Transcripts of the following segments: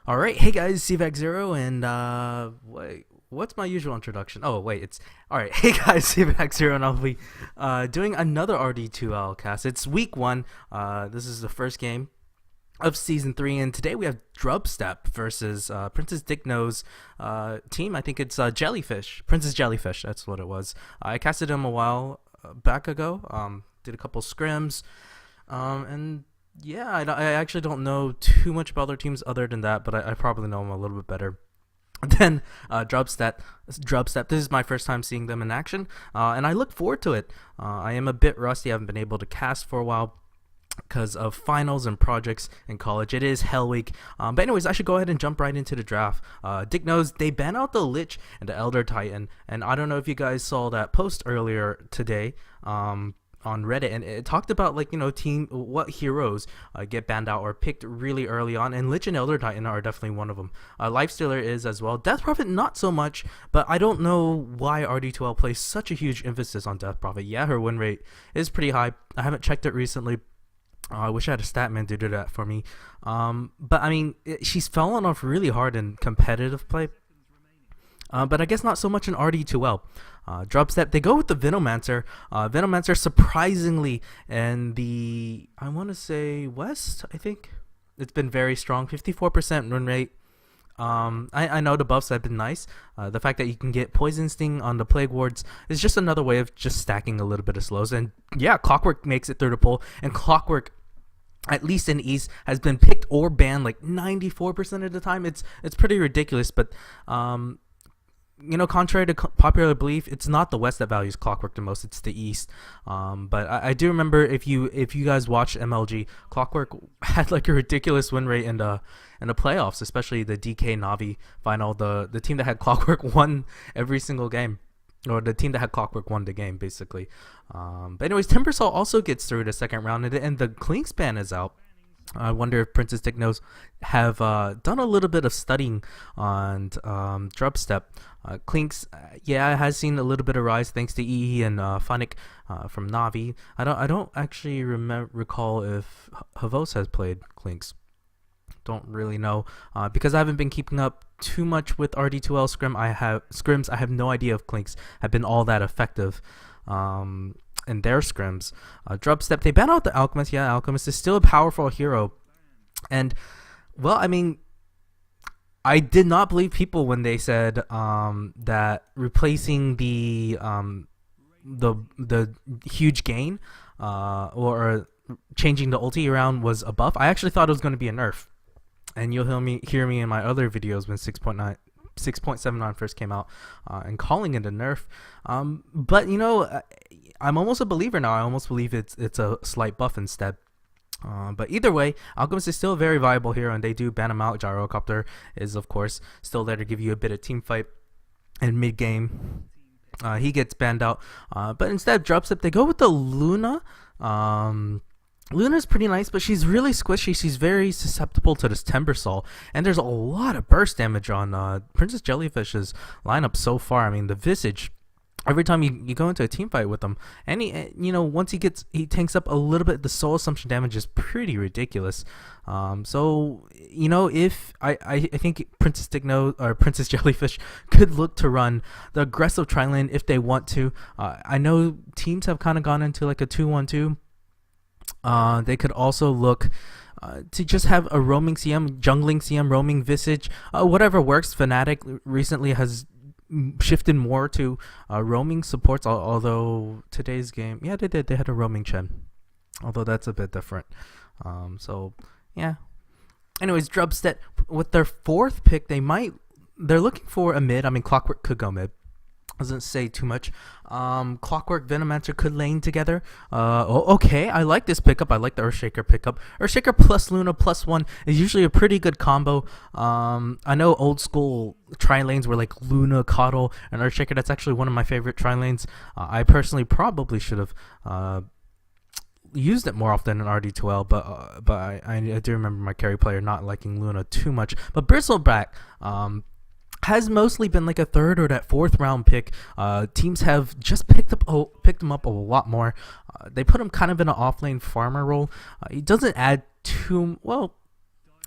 All right, hey guys, CVAC0, and wait, what's my usual introduction? Oh wait, it's all right. Hey guys, CVAC0, and I'll be doing another RD2L cast. It's week one. This is the first game of season 3, and today we have Drubstep versus Princess Dickno's team. I think it's JellyFish, Princess JellyFish. That's what it was. I casted him a while back ago. Did a couple scrims, and yeah, I actually don't know too much about other teams other than that, but I probably know them a little bit better than Drubstep. This is my first time seeing them in action, and I look forward to it. I am a bit rusty. I haven't been able to cast for a while because of finals and projects in college. It is Hell Week. But anyways, I should go ahead and jump right into the draft. Dick knows they ban out the Lich and the Elder Titan, and I don't know if you guys saw that post earlier today. On Reddit, and it talked about what heroes get banned out or picked really early on, and Lich and Elder Titan are definitely one of them. Lifestealer is as well. Death Prophet not so much, but I don't know why RD2L plays such a huge emphasis on Death Prophet. Yeah, her win rate is pretty high. I haven't checked it recently. I wish I had a stat man to do that for me. But I mean, she's fallen off really hard in competitive play. But I guess not so much in RD2L. Drubstep, they go with the Venomancer. Venomancer surprisingly in the, I want to say West, I think. It's been very strong, 54% run rate. I know the buffs have been nice. The fact that you can get Poison Sting on the Plague Wards is just another way of just stacking a little bit of slows. And yeah, Clockwork makes it through the poll. And Clockwork, at least in East, has been picked or banned like 94% of the time. It's pretty ridiculous, but contrary to popular belief, it's not the West that values Clockwork the most; it's the East. But I do remember if you guys watched MLG, Clockwork had like a ridiculous win rate in the playoffs, especially the DK Navi final. The team that had Clockwork won every single game, or the team that had Clockwork won the game basically. But anyways, Timbersaw also gets through the second round, and the Clink ban is out. I wonder if Princess Dicknos have done a little bit of studying on Drubstep. Clinks, yeah, has seen a little bit of rise thanks to EE and Phonic from Navi. I don't actually recall if Havos has played Clinks. Don't really know because I haven't been keeping up too much with RD2L scrims. I have no idea if Clinks have been all that effective. In their scrims. Drubstep, they ban out the Alchemist. Yeah, Alchemist is still a powerful hero. And, well, I mean, I did not believe people when they said that replacing the huge gain or changing the ulti around was a buff. I actually thought it was going to be a nerf. And you'll hear me in my other videos when 6.79 first came out and calling it a nerf. But, I'm almost a believer now. I almost believe it's a slight buff instead. But either way, Alchemist is still a very viable hero, and they do ban him out. Gyrocopter is, of course, still there to give you a bit of team fight. And mid-game, he gets banned out. But instead of Drubstep, they go with the Luna. Luna's pretty nice, but she's really squishy. She's very susceptible to this Timbersaw. And there's a lot of burst damage on Princess Jellyfish's lineup so far. I mean, the Visage, every time you go into a team fight with him, and once he tanks up a little bit, the soul assumption damage is pretty ridiculous. So if I think Princess Dickno or Princess Jellyfish could look to run the aggressive tri-lane if they want to. I know teams have kind of gone into like a 2-1-2. They could also look to just have a roaming CM, jungling CM, roaming Visage, whatever works. Fnatic recently has shifted more to roaming supports, although today's game, yeah, they did. They had a roaming Chen, although that's a bit different. So yeah. Anyways, Drubstep with their fourth pick, they're looking for a mid. I mean, Clockwork could go mid. Doesn't say too much. Clockwork, Venomancer could lane together. Okay, I like this pickup. I like the Earthshaker pickup. Earthshaker plus Luna plus 1 is usually a pretty good combo. I know old school tri-lanes were like Luna, Coddle, and Earthshaker. That's actually one of my favorite tri-lanes. I personally probably should have used it more often in RD2L, but I do remember my carry player not liking Luna too much. But Bristleback, has mostly been like a third or that fourth round pick. Teams have just picked him up a lot more. They put him kind of in an off lane farmer role. He doesn't add too well.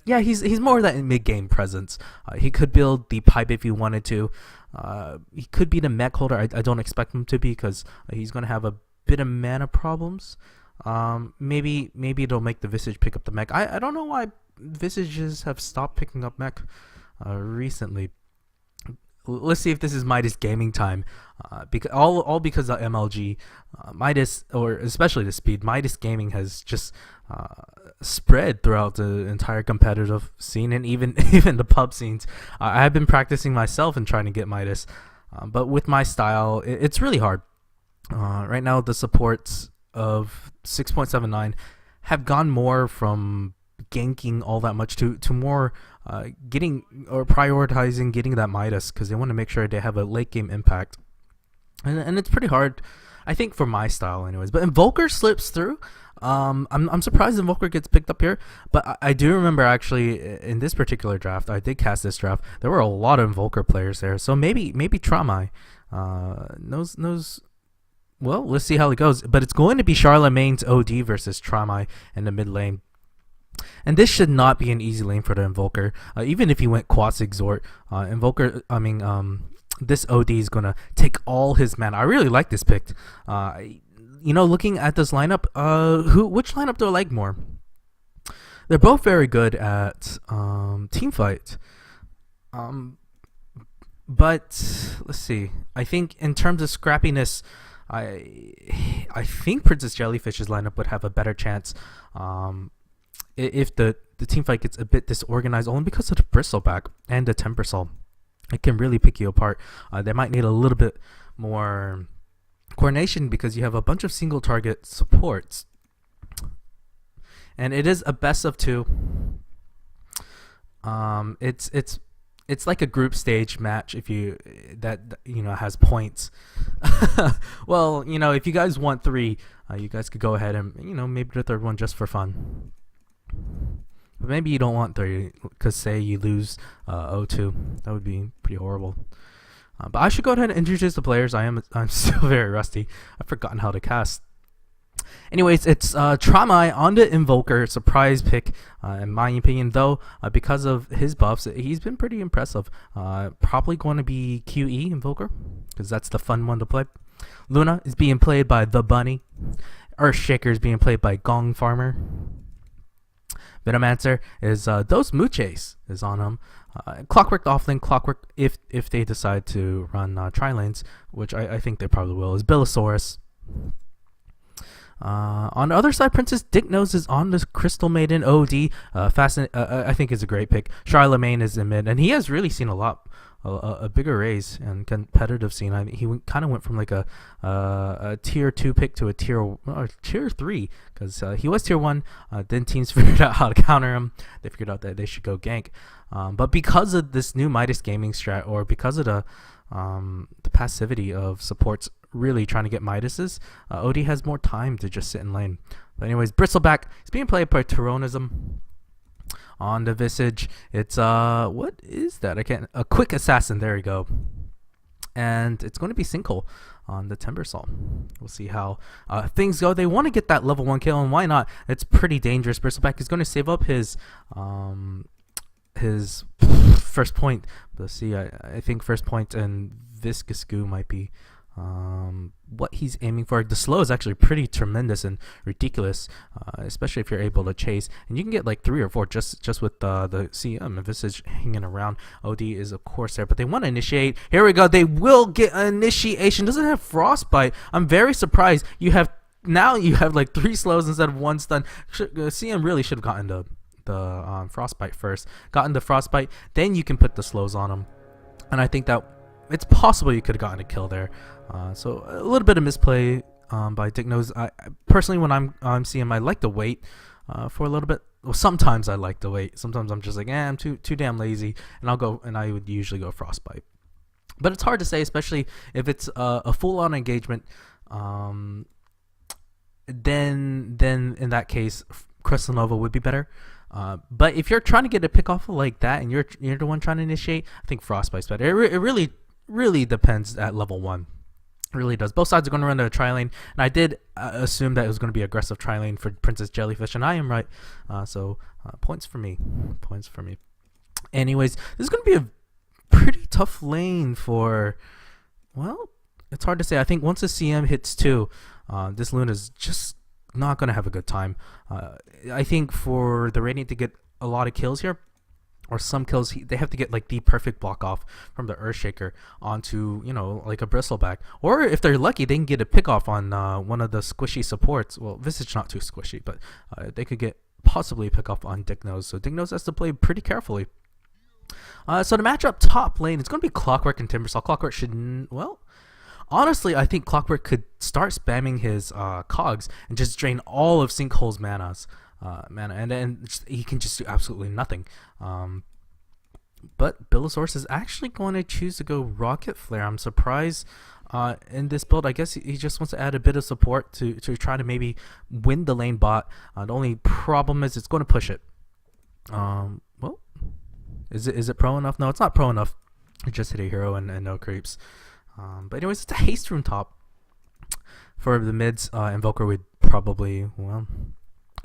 Yeah, he's more of that mid game presence. He could build the pipe if he wanted to. He could be the mech holder. I don't expect him to be because he's gonna have a bit of mana problems. Maybe it'll make the Visage pick up the mech. I don't know why Visages have stopped picking up mech recently. Let's see if this is Midas gaming time. Because all because of MLG, Midas, or especially the speed, Midas gaming has just spread throughout the entire competitive scene and even the pub scenes. I have been practicing myself and trying to get Midas, but with my style, it's really hard. Right now, the supports of 6.79 have gone more from ganking all that much to more getting or prioritizing getting that Midas because they want to make sure they have a late game impact, and it's pretty hard, I think, for my style anyways. But Invoker slips through. I'm surprised Invoker gets picked up here, but I do remember actually in this particular draft, I did cast this draft, there were a lot of Invoker players there, so maybe Traumai knows. Well, let's see how it goes, but it's going to be Charlemagne's OD versus Traumai in the mid lane. And this should not be an easy lane for the Invoker. Even if he went Quats Exhort, this OD is gonna take all his mana. I really like this pick. Looking at this lineup, which lineup do I like more? They're both very good at team fight. But let's see. I think in terms of scrappiness, I think Princess Jellyfish's lineup would have a better chance. If the team fight gets a bit disorganized, only because of the Bristleback and the Tempersol, it can really pick you apart. They might need a little bit more coordination because you have a bunch of single target supports, and it is a best of two. It's like a group stage match if you has points. Well, if you guys want 3, you guys could go ahead and maybe the third one just for fun. But maybe you don't want 3 because say you lose 0-2, that would be pretty horrible. But I should go ahead and introduce the players. I'm still very rusty. I've forgotten how to cast. Anyways, it's Traumai on the Invoker, surprise pick in my opinion, though because of his buffs, he's been pretty impressive. Probably going to be QE Invoker because that's the fun one to play. Luna is being played by The Bunny. Earthshaker is being played by Gong Farmer. Venomancer is Dos Muches is on him. Clockwork offlane, Clockwork if they decide to run tri-lanes, which I think they probably will, is Billosaurus. On the other side, Princess Dicknose is on this Crystal Maiden OD. I think is a great pick. Charlemagne is in mid, and he has really seen a bigger raise and competitive scene. He kind of went from like a tier 2 pick to a tier 3 because he was tier 1. Then teams figured out how to counter him. They figured out that they should go gank. But because of this new Midas gaming strat, or because of the passivity of supports really trying to get Midases, OD has more time to just sit in lane. But anyways, Bristleback is being played by Tyronism. On the Visage, it's what is that? A quick assassin. There you go. And it's going to be Sinkhole on the Timbersol. We'll see how things go. They want to get that level 1 kill, and why not? It's pretty dangerous. Bristleback is going to save up his first point. Let's see. I think first point and Viscous Goo might be what he's aiming for. The slow is actually pretty tremendous and ridiculous, especially if you're able to chase, and you can get like 3 or 4 just with the CM and Visage hanging around. OD is of course there, but they want to initiate. Here we go. They will get initiation. Doesn't have frostbite. I'm very surprised. You have like 3 slows instead of 1 stun. CM really should have gotten the frostbite first. Gotten the frostbite, then you can put the slows on him, and I think that it's possible you could have gotten a kill there. So a little bit of misplay by Dicknose. I personally, when I'm CM, I like to wait for a little bit. Well, sometimes I like to wait. Sometimes I'm just like, I'm too damn lazy, and I would usually go frostbite. But it's hard to say, especially if it's a full-on engagement. Then in that case, Crystal Nova would be better. But if you're trying to get a pick off like that, and you're the one trying to initiate, I think frostbite's better. It really depends at level 1. Really does. Both sides are going to run to a tri lane, and I did assume that it was going to be aggressive tri lane for Princess JellyFish, and I am right. So points for me. Points for me. Anyways, this is going to be a pretty tough lane for, well, it's hard to say. I think once the CM hits 2, this Luna's just not going to have a good time. I think for the Radiant to get a lot of kills here, or some kills, they have to get like the perfect block off from the Earthshaker onto, you know, like a Bristleback. Or if they're lucky, they can get a pick off on one of the squishy supports. Well, Visage not too squishy, but they could get possibly a pick off on Dicknose. So Dicknose has to play pretty carefully. So the matchup top lane, it's going to be Clockwork and Timbersaw. Clockwork should, well, honestly, I think Clockwork could start spamming his cogs and just drain all of Sinkhole's mana, and then he can just do absolutely nothing. But Billosaurus is actually going to choose to go Rocket Flare. I'm surprised in this build. I guess he just wants to add a bit of support to try to maybe win the lane bot. The only problem is it's going to push it. Well, is it pro enough? No, it's not pro enough. It just hit a hero and no creeps. But anyways, it's a haste rune top for the mids. Invoker would probably, well,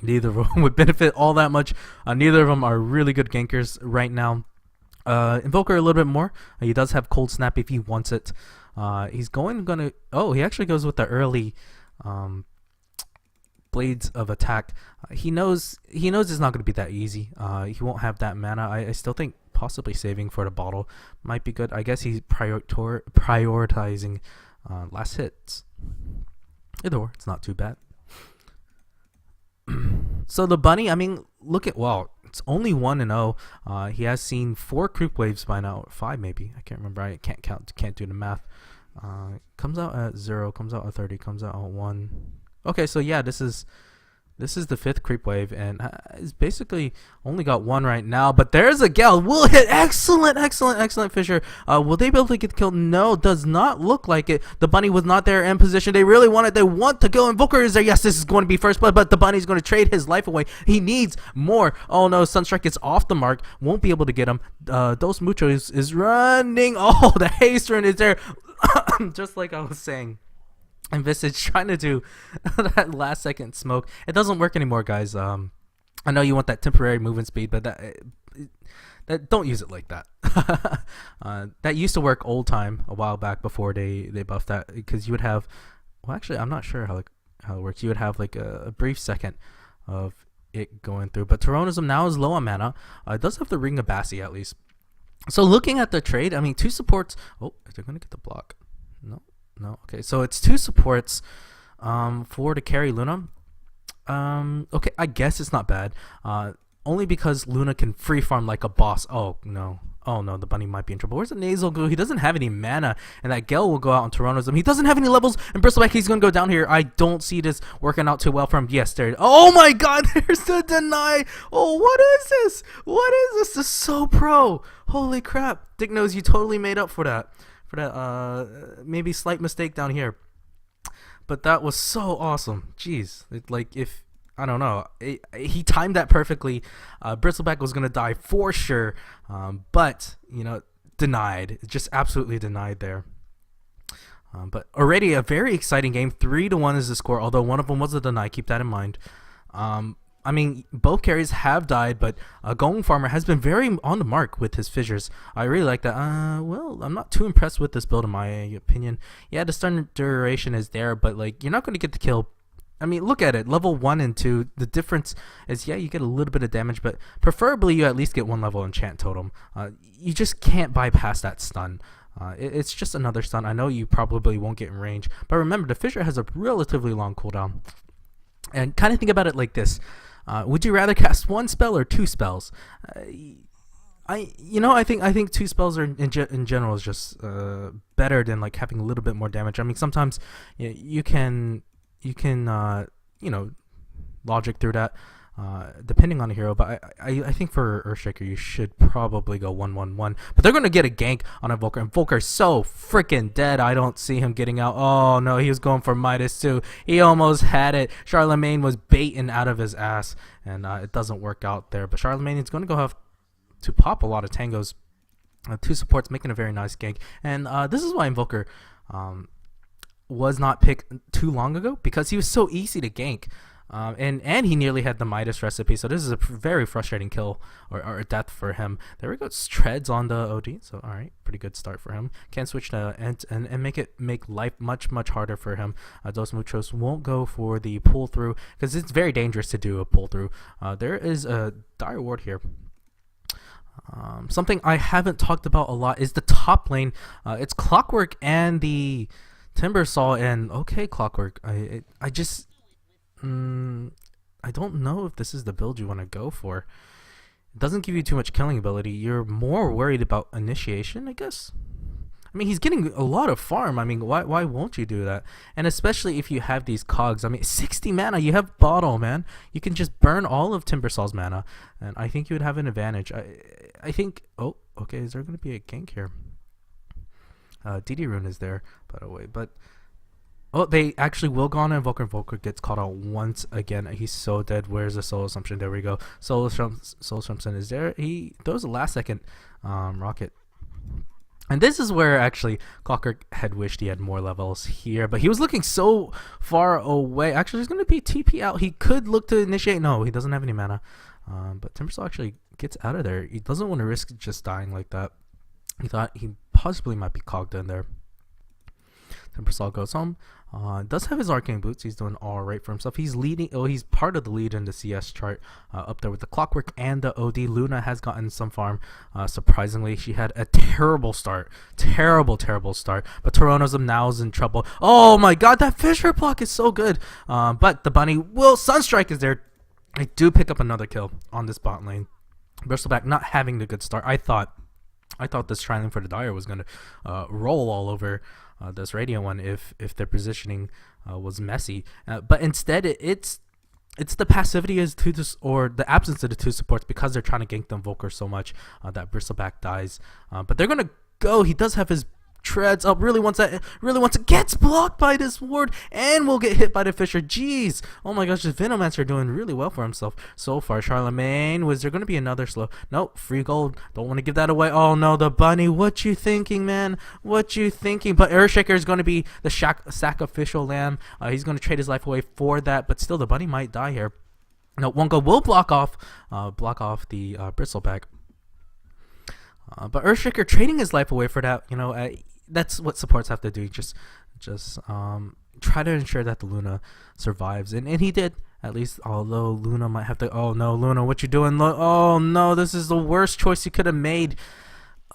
neither of them would benefit all that much. Neither of them are really good gankers right now. Invoker a little bit more. He does have Cold Snap if he wants it. He's gonna. Oh, he actually goes with the early Blades of Attack. He knows it's not gonna be that easy. He won't have that mana. I still think possibly saving for the bottle might be good. I guess he's prioritizing last hits. Either or, it's not too bad. So the bunny, I mean, look at, well, it's only 1-0. He has seen 4 creep waves by now, 5 maybe. I can't remember. I can't count. Can't do the math. Comes out at 0. Comes out at 30. Comes out at 1. Okay, so yeah, this is the 5th creep wave, and it's basically only got 1 right now. But there's a Gale. Will hit. Excellent Fisher. Will they be able to get killed? No, does not look like it. The bunny was not there in position. They really want it. They want to kill. Invoker is there. Yes, this is going to be first blood, but the bunny's going to trade his life away. He needs more. Oh no, Sunstrike is off the mark. Won't be able to get him. Dos Mucho is running. Oh, the haste rune is there. Just like I was saying. And Visage trying to do that last second smoke. It doesn't work anymore, guys. I know you want that temporary movement speed, but that don't use it like that. That used to work old time a while back before they buffed that, because you would have, well, actually I'm not sure how it works. You would have like a brief second of it going through. But Tyronism now is low on mana. It does have the Ring of Bassi at least. So looking at the trade, I mean, 2 supports. Oh, they're gonna get the block. No, okay, so it's 2 supports for to carry Luna. Okay, I guess it's not bad. Only because Luna can free farm like a boss. Oh no, the bunny might be in trouble. Where's the nasal goo? He doesn't have any mana, and that Gale will go out on Tyronism. He doesn't have any levels, and Bristleback, he's gonna go down here. I don't see this working out too well for him. Yes, there. Oh my God, there's the deny. Oh, what is this? What is this? This is so pro. Holy crap, Dick knows you totally made up for that. Maybe slight mistake down here, but that was so awesome. Jeez, like, if I don't know, he timed that perfectly. Bristleback was gonna die for sure, but you know, denied, just absolutely denied there. But already a very exciting game. 3-1 is the score, although one of them was a deny. Keep that in mind. I mean, both carries have died, but Golem Farmer has been very on the mark with his fissures. I really like that. Well, I'm not too impressed with this build in my opinion. Yeah, the stun duration is there, but like, you're not going to get the kill. I mean, look at it. Level 1 and 2, the difference is, yeah, you get a little bit of damage, but preferably you at least get 1 level enchant totem. You just can't bypass that stun. It's just another stun. I know you probably won't get in range, but remember, the fissure has a relatively long cooldown. And kind of think about it like this. Would you rather cast 1 spell or 2 spells? I think 2 spells are in general is just better than like having a little bit more damage. I mean, sometimes you can logic through that depending on the hero, but I think for Earthshaker you should probably go 1-1-1. But they're gonna get a gank on Invoker. Invoker's so freaking dead. I don't see him getting out. Oh no, he was going for Midas too. He almost had it. Charlemagne was baiting out of his ass, and it doesn't work out there. But Charlemagne is gonna go have to pop a lot of tangos. 2 supports making a very nice gank, and this is why Invoker was not picked too long ago because he was so easy to gank. And he nearly had the Midas recipe, so this is a very frustrating kill or death for him. There we go, treads on the OD, so alright, pretty good start for him. Can switch to and make life much harder for him. Dos Muchos won't go for the pull through because it's very dangerous to do a pull through. There is a dire ward here. Something I haven't talked about a lot is the top lane. It's Clockwork and the Timber Saw, and okay, Clockwork, I just I don't know if this is the build you want to go for. It doesn't give you too much killing ability. You're more worried about initiation, I guess. I mean, he's getting a lot of farm. I mean, why won't you do that? And especially if you have these cogs. I mean, 60 mana. You have Bottle, man. You can just burn all of Timbersaw's mana, and I think you would have an advantage. I think. Oh, okay. Is there going to be a gank here? DD Rune is there, by the way, but. Oh, they actually will go on Invoker. Invoker gets caught out once again. He's so dead. Where's the Soul Assumption? There we go. Soul Assumption is there. He throws a last second rocket. And this is where actually Clockwork had wished he had more levels here. But he was looking so far away. Actually, there's going to be TP out. He could look to initiate. No, he doesn't have any mana. But Timbersaw actually gets out of there. He doesn't want to risk just dying like that. He thought he possibly might be cogged in there. Timbersaw goes home. Does have his arcane boots. He's doing all right for himself. He's leading. Oh, he's part of the lead in the CS chart, up there with the Clockwork and the OD. Luna has gotten some farm. Surprisingly, she had a terrible start. Terrible start. But Toronto's now is in trouble. Oh my God, that Fisher block is so good. But the bunny will Sunstrike is there. I do pick up another kill on this bot lane. Bristleback not having the good start. I thought this trialing for the Dire was gonna roll all over this Radiant one if their positioning was messy, but instead it's the passivity as to this, or the absence of the two supports, because they're trying to gank the Invoker so much that Bristleback dies. But they're gonna go. He does have his treads up, really wants it, gets blocked by this ward, and will get hit by the Fisher. Jeez, oh my gosh, this Venomancer doing really well for himself so far. Charlemagne, was there going to be another slow? Nope, free gold, don't want to give that away. Oh no, the bunny, what you thinking, man? What you thinking? But Earthshaker is going to be the sacrificial lamb. He's going to trade his life away for that, but still the bunny might die here. No, Wonka will block off the Bristleback. But Earthshaker trading his life away for that, that's what supports have to do. Just try to ensure that the Luna survives, and he did, at least. Although Luna might have to. Oh no, Luna, what you doing? Oh no, this is the worst choice you could have made.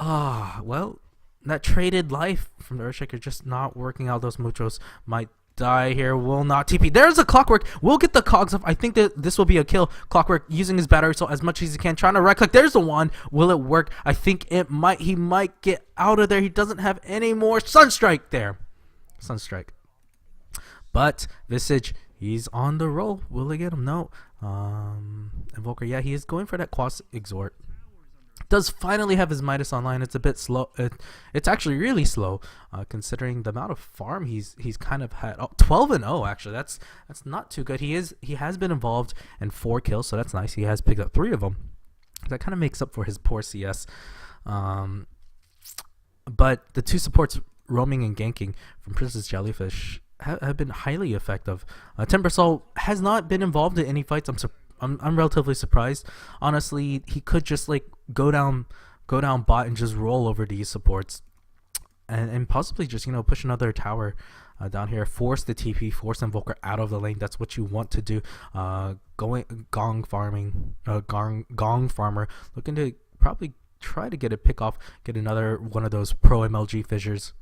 Well, that traded life from the Earthshaker just not working out. Those Muchos might die here, will not TP. There's a Clockwork. We'll get the cogs off. I think that this will be a kill. Clockwork using his battery so as much as he can, trying to right click. There's the one. Will it work? I think it might. He might get out of there. He doesn't have any more. Sunstrike there. Sunstrike. But Visage, he's on the roll. Will they get him? No. Invoker, yeah, he is going for that Quas Exhort. Does finally have his Midas online. It's a bit slow. It's actually really slow, considering the amount of farm he's kind of had. 12-0 actually. That's not too good. He has been involved in 4 kills, so that's nice. He has picked up 3 of them. That kind of makes up for his poor CS. But the 2 supports roaming and ganking from Princess JellyFish have been highly effective. Timbersaw has not been involved in any fights. I'm relatively surprised. Honestly, he could just like go down bot and just roll over these supports, and possibly just push another tower down here, force the TP, force Invoker out of the lane. That's what you want to do. Gong farmer looking to probably try to get a pick off, get another one of those pro MLG fissures.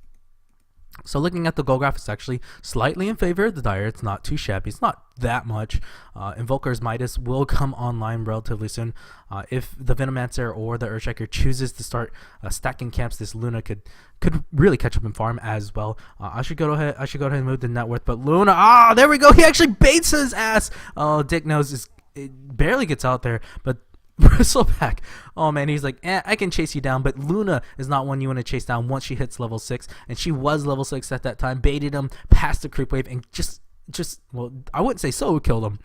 So looking at the goal graph, it's actually slightly in favor of the Dire. It's not too shabby. It's not that much. Invoker's Midas will come online relatively soon. If the Venomancer or the Earthshaker chooses to start stacking camps, this Luna could really catch up in farm as well. I should go ahead and move the net worth. But Luna, there we go. He actually baits his ass. Oh, Dick knows it barely gets out there, but Bristleback, oh man, he's like, I can chase you down, but Luna is not one you want to chase down once she hits level 6, and she was level 6 at that time. Baited him past the creep wave and just well, I wouldn't say solo killed him,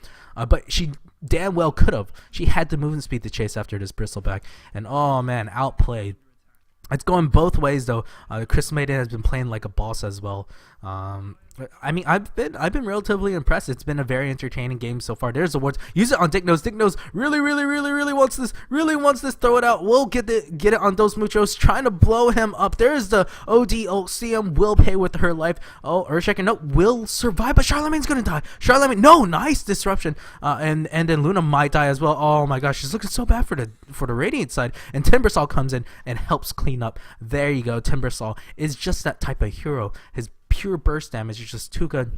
but she damn well could have. She had the movement speed to chase after this Bristleback, and oh man, outplayed. It's going both ways though. Chris Maiden has been playing like a boss as well. I mean, I've been relatively impressed. It's been a very entertaining game so far. There's the wards. Use it on Dick Nose. Dick Nose really wants this. Really wants this. Throw it out. We'll get it on Dos Muchos. Trying to blow him up. There's the ODOCM. Will pay with her life. Oh, Earthshaker, no, will survive, but Charlemagne's gonna die. Charlemagne, no, nice disruption. And then Luna might die as well. Oh my gosh, she's looking so bad for the Radiant side. And Timbersaw comes in and helps clean up. There you go. Timbersaw is just that type of hero. His pure burst damage is just too good.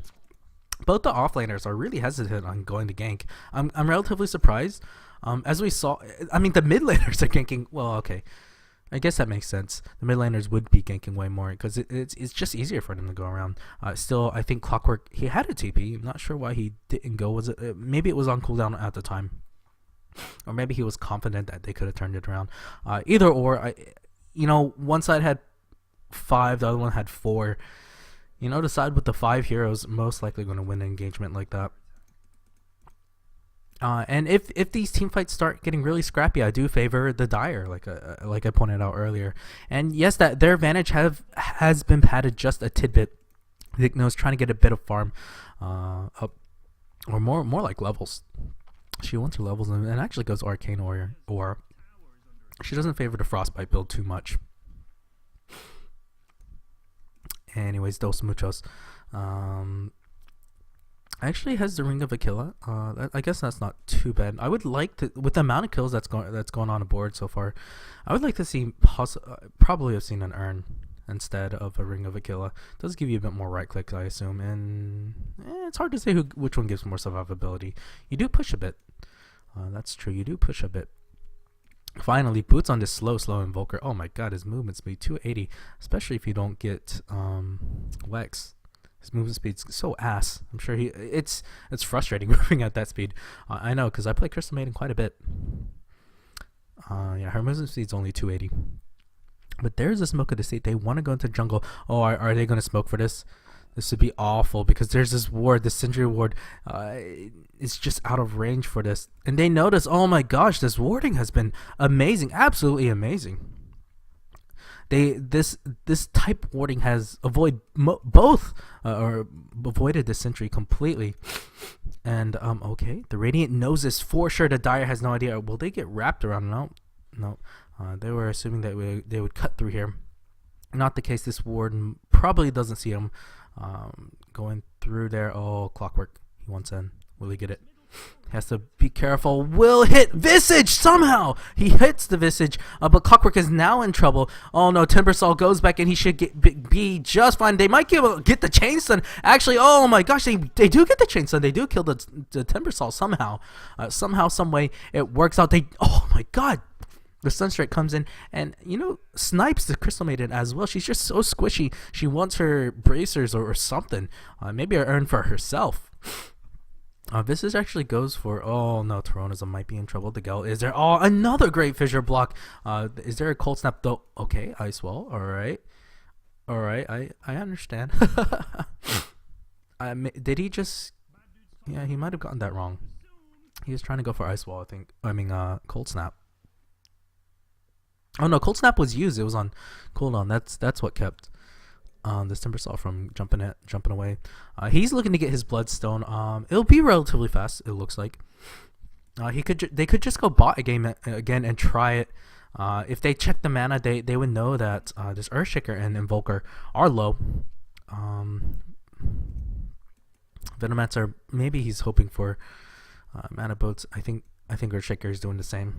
Both the offlaners are really hesitant on going to gank. I'm relatively surprised. As we saw, I mean, the mid laners are ganking. Well, okay, I guess that makes sense. The mid laners would be ganking way more because it's just easier for them to go around. Still, I think Clockwork, he had a TP. I'm not sure why he didn't go. Was it maybe it was on cooldown at the time, or maybe he was confident that they could have turned it around. Either or, one side had 5, the other one had 4. The side with the 5 heroes most likely going to win an engagement like that. And if these team fights start getting really scrappy, I do favor the Dire, like I pointed out earlier. And yes, that their advantage has been padded just a tidbit. Dick Nose trying to get a bit of farm up, or more like levels. She wants her levels and actually goes Arcane Warrior, or she doesn't favor the Frostbite build too much. Anyways, Dos Muchos actually has the Ring of Aquila. I guess that's not too bad. I would like to, with the amount of kills that's going on the board so far, I would like to see probably have seen an Urn instead of a Ring of Aquila. It does give you a bit more right click, I assume, and it's hard to say which one gives more survivability. You do push a bit. That's true. You do push a bit. Finally, boots on this slow Invoker. Oh my god, his movement speed 280, especially if you don't get Wex. His movement speed's so ass. I'm sure it's frustrating moving at that speed. I know, because I play Crystal Maiden quite a bit. Yeah, her movement speed's only 280. But there's a smoke of the state. They want to go into jungle. Oh, are they going to smoke for this? This would be awful because there's this ward, this Sentry ward. It's just out of range for this. And they notice, oh my gosh, this warding has been amazing. Absolutely amazing. This type warding has avoided the Sentry completely. And okay, the Radiant knows this for sure. The Dire has no idea. Will they get wrapped around? No. They were assuming that they would cut through here. Not the case. This ward probably doesn't see him going through there. Oh, Clockwork. He wants in. Will he get it? Has to be careful. Will hit Visage somehow. He hits the Visage, but Clockwork is now in trouble. Oh no, Timbersaw goes back and he should be just fine. They might get the Chain Stun. Actually, oh my gosh, they do get the Chain Stun. They do kill the Timbersaw somehow. Somehow, some way it works out. Oh my god. The Sunstrike comes in and, snipes the Crystal Maiden as well. She's just so squishy. She wants her bracers or something. Maybe an Urn for herself. This actually goes for, oh no, Toronism might be in trouble. The Gel, is there? Oh, another great fissure block. Is there a Cold Snap though? Okay, Ice Wall. Alright, I understand. Did he just, yeah, he might have gotten that wrong. He was trying to go for Ice Wall, Cold Snap. Oh no, Cold Snap was used. It was on cooldown. That's what kept this Timbersaw from jumping away. He's looking to get his Bloodstone. It'll be relatively fast. It looks like. They could just go bot again and try it. If they check the mana, they would know that this Earthshaker and Invoker are low. Venomancer, maybe he's hoping for mana boats. I think Earthshaker is doing the same.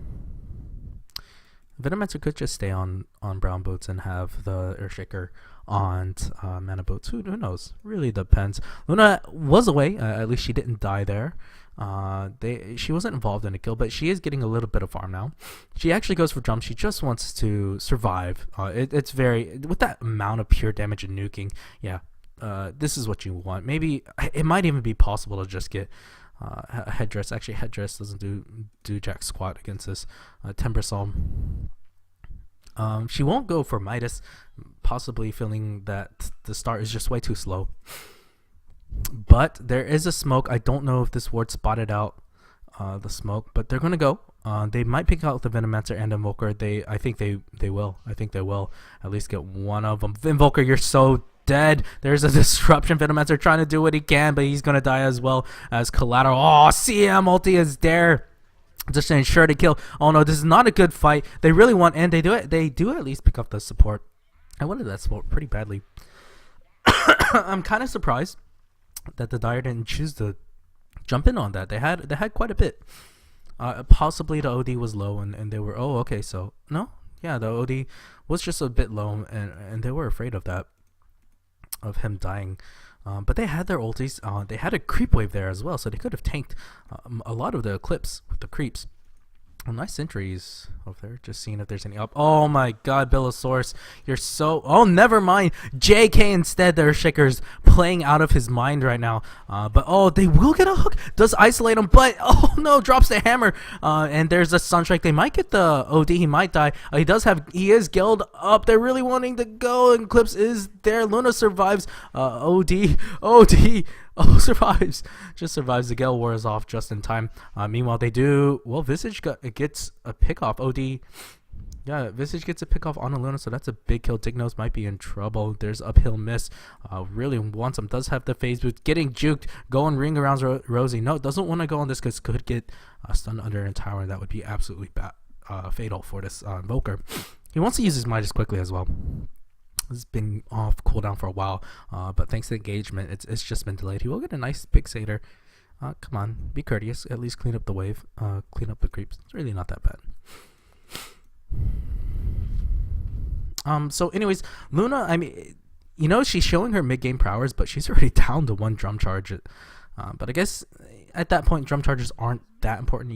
Venomancer could just stay on brown boats and have the Earthshaker on mana boats. Who knows? Really depends. Luna was away. At least she didn't die there. She wasn't involved in a kill, but she is getting a little bit of farm now. She actually goes for jump. She just wants to survive. It's very, with that amount of pure damage and nuking. Yeah, this is what you want. Maybe it might even be possible to just get Headdress. Actually, Headdress doesn't do jack squat against this Timbersaw. She won't go for Midas, possibly feeling that the start is just way too slow. But there is a smoke. I don't know if this ward spotted out the smoke, but they're gonna go. They might pick out the Venomancer and Invoker. I think they will. I think they will at least get one of them. Invoker, you're so dead. There's a disruption. Venomancer trying to do what he can, but he's gonna die as well as collateral. Oh, CM ulti is there, just to ensure to kill. Oh no, this is not a good fight. They really want, and they do it. They do at least pick up the support. I wanted that support pretty badly. I'm kind of surprised that the Dire didn't choose to jump in on that. They had quite a bit. Possibly the OD was low, and they were, oh, okay, so no, yeah, the OD was just a bit low, and they were afraid of that, of him dying. But they had their ultis. They had a creep wave there as well, so they could have tanked a lot of the Eclipse with the creeps. Oh, nice sentries over there. Just seeing if there's any up. Oh my god, Billosaurus. You're so... Oh, never mind. JK instead. They're Shakers playing out of his mind right now. But, oh, they will get a hook. Does isolate him, but, oh no, drops the hammer. And there's a Sunstrike. They might get the OD. He might die. He is gilled up. They're really wanting to go. And Eclipse is there. Luna survives. OD. Oh, survives. Just survives. The Gale War is off just in time. Meanwhile, they do... Well, Visage gets a pick off. OD. Yeah, Visage gets a pick off on a Luna, so that's a big kill. Dignos might be in trouble. There's uphill miss. Really wants him. Does have the phase boost. Getting juked. Going ring around Rosie. No, doesn't want to go on this because could get stunned under a tower. That would be absolutely fatal for this Invoker. He wants to use his Midas quickly as well. It's been off cooldown for a while, but thanks to engagement, it's just been delayed. He will get a nice big Satyr. Come on, be courteous. At least clean up the wave. Clean up the creeps. It's really not that bad. So anyways, Luna, I mean, you know, she's showing her mid-game prowess, but she's already down to one drum charge. But I guess at that point, drum charges aren't that important.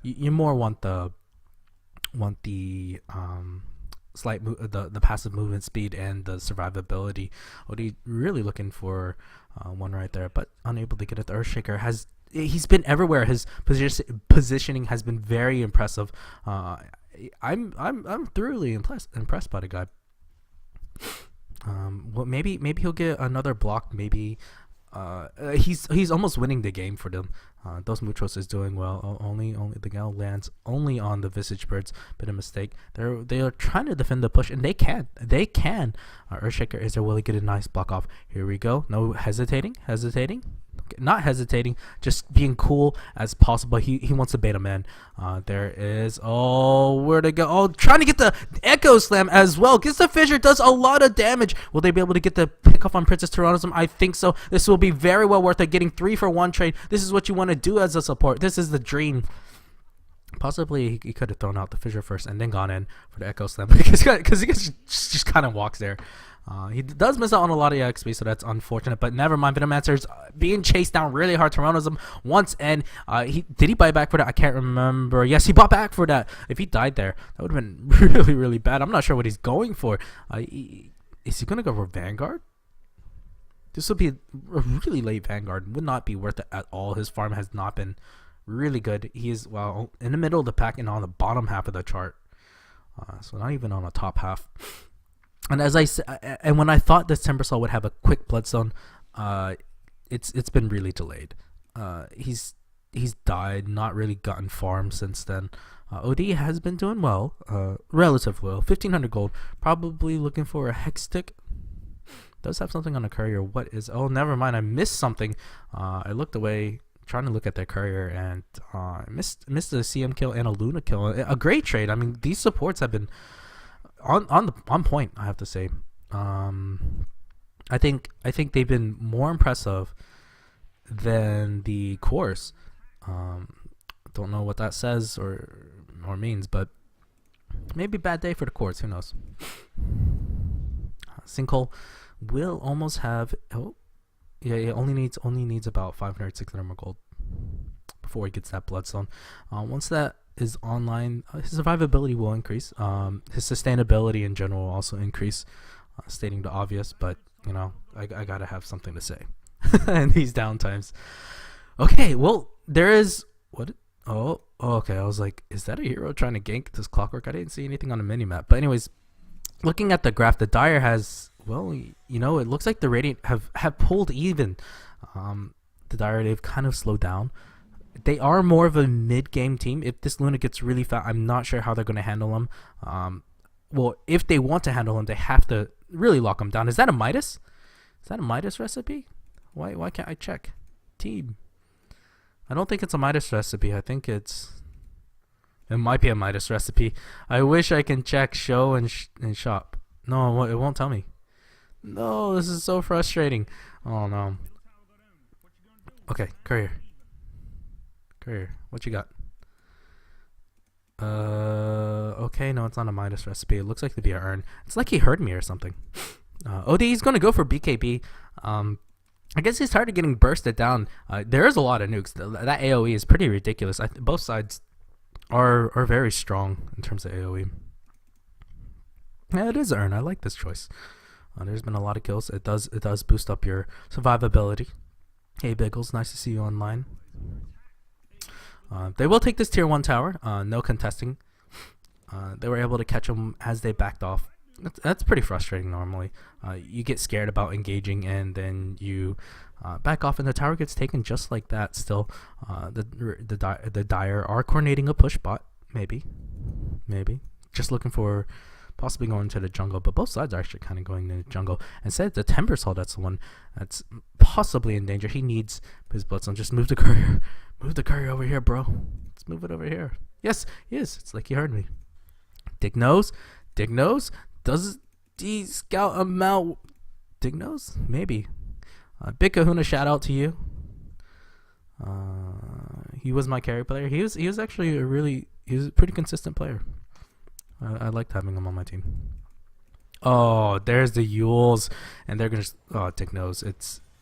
You more want the the passive movement speed and the survivability. OD really looking for one right there, but unable to get it. The Earthshaker he's been everywhere. His positioning has been very impressive. I'm thoroughly impressed by the guy. Well, maybe he'll get another block. Maybe he's almost winning the game for them. Dos Muchos is doing well. Only the Gale lands only on the Visage Birds. Bit of mistake. They are trying to defend the push, and they can. Earthshaker is there. Will he get a nice block off? Here we go. No hesitating. Not hesitating, just being cool as possible. He wants to bait him in. There is, where to go? Oh, trying to get the Echo Slam as well. Gets the Fissure, does a lot of damage. Will they be able to get the pick off on Princess Tyrannism? I think so. This will be very well worth it. Getting 3-for-1 trade. This is what you want to do as a support. This is the dream. Possibly he could have thrown out the Fissure first and then gone in for the Echo Slam because he just kind of walks there. He does miss out on a lot of XP, so that's unfortunate, but never mind. Venomancer's being chased down really hard. Tyrannism once, and did he buy back for that? I can't remember. Yes, he bought back for that. If he died there, that would have been really, really bad. I'm not sure what he's going for. Is he going to go for Vanguard? This would be a really late Vanguard. Would not be worth it at all. His farm has not been really good. He is, well, in the middle of the pack and on the bottom half of the chart. So not even on the top half. And as I said, and when I thought this Timbersaw would have a quick Bloodstone, it's been really delayed. He's died, not really gotten farm since then. OD has been doing well, relatively well. 1500 gold, probably looking for a Hex Stick. Does have something on the courier. What is? Oh, never mind. I missed something. I looked away, trying to look at their courier, and I missed the CM kill and a Luna kill. A great trade. I mean, these supports have been on point, I have to say. I think they've been more impressive than the course. Don't know what that says or means, but maybe bad day for the course. Who knows? Sinkhole will almost have. Oh, yeah. It only needs about 500, 600 more gold before he gets that Bloodstone. Once that is online, his survivability will increase. His sustainability in general will also increase. Stating the obvious, but you know, I gotta have something to say in these downtimes. Okay, well, there is what? Oh, okay. I was like, is that a hero trying to gank this Clockwork? I didn't see anything on the minimap. But anyways, looking at the graph, the Dire has, well, you know, it looks like the Radiant have pulled even. The Dire, they've kind of slowed down. They are more of a mid-game team. If this Luna gets really fat, I'm not sure how they're going to handle him. Well, if they want to handle him, they have to really lock him down. Is that a Midas? Is that a Midas recipe? Why can't I check? Team. I don't think it's a Midas recipe. I think it might be a Midas recipe. I wish I can check show and shop. No, it won't tell me. No, this is so frustrating. Oh no. Okay, courier. Courier, what you got? Okay, no, it's not a Midas recipe. It looks like to be an urn. It's like he heard me or something. OD, he's gonna go for BKB. I guess he's tired of getting bursted down. There is a lot of nukes. That AoE is pretty ridiculous. Both sides are very strong in terms of AoE. Yeah, it is urn. I like this choice. There's been a lot of kills. It does boost up your survivability. Hey Biggles, nice to see you online. They will take this tier 1 tower. No contesting. They were able to catch them as they backed off. That's pretty frustrating normally. You get scared about engaging and then you back off and the tower gets taken just like that. Still, the Dire are coordinating a push bot. Maybe. Just looking for possibly going to the jungle, but both sides are actually kind of going to the jungle. Instead, the Timbersaw, that's the one that's possibly in danger. He needs his Bloodzone. Just move the courier. Move the courier over here, bro. Let's move it over here. Yes, he is. It's like he heard me. Dig nose. Does the scout amount? Dig nose? Maybe. Big Kahuna, shout out to you. He was my carry player. He was actually he was a pretty consistent player. I liked having him on my team. Oh, there's the Yules, and they're gonna Dick knows.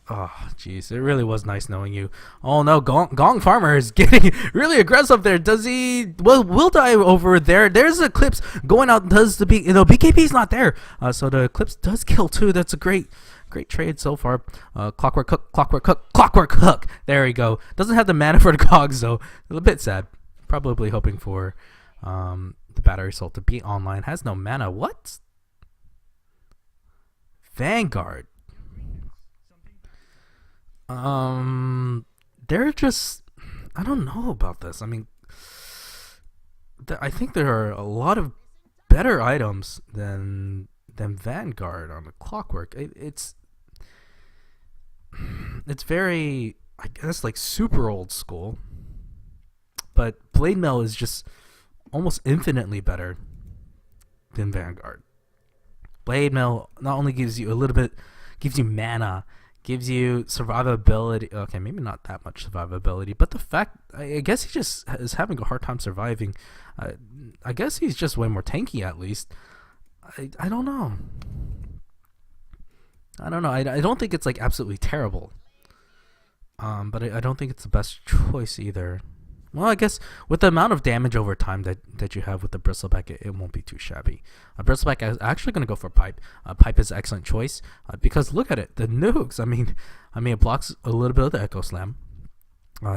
Jeez, it really was nice knowing you. Oh no, Gong Farmer is getting really aggressive there. Does he? Well, we'll dive over there. There's Eclipse going out. Does the BKB's not there? So the Eclipse does kill too. That's a great trade so far. Clockwork Hook. There we go. Doesn't have the mana for the cogs though. A bit sad. Probably hoping for the Battery Assault to be online. Has no mana. What? Vanguard. They're just, I don't know about this. I mean, I think there are a lot of better items than Vanguard on the Clockwork. It's very, I guess, like super old school. But Blade Mail is just almost infinitely better than Vanguard. Blade Mail not only gives you a little bit, gives you mana, gives you survivability. Okay, maybe not that much survivability, but the fact, I guess he just is having a hard time surviving. I guess he's just way more tanky at least. I don't know. I don't think it's like absolutely terrible. But I don't think it's the best choice either. Well, I guess with the amount of damage over time that you have with the Bristleback, it won't be too shabby. Bristleback is actually going to go for Pipe. Pipe is an excellent choice because look at it, the nukes. I mean, it blocks a little bit of the Echo Slam.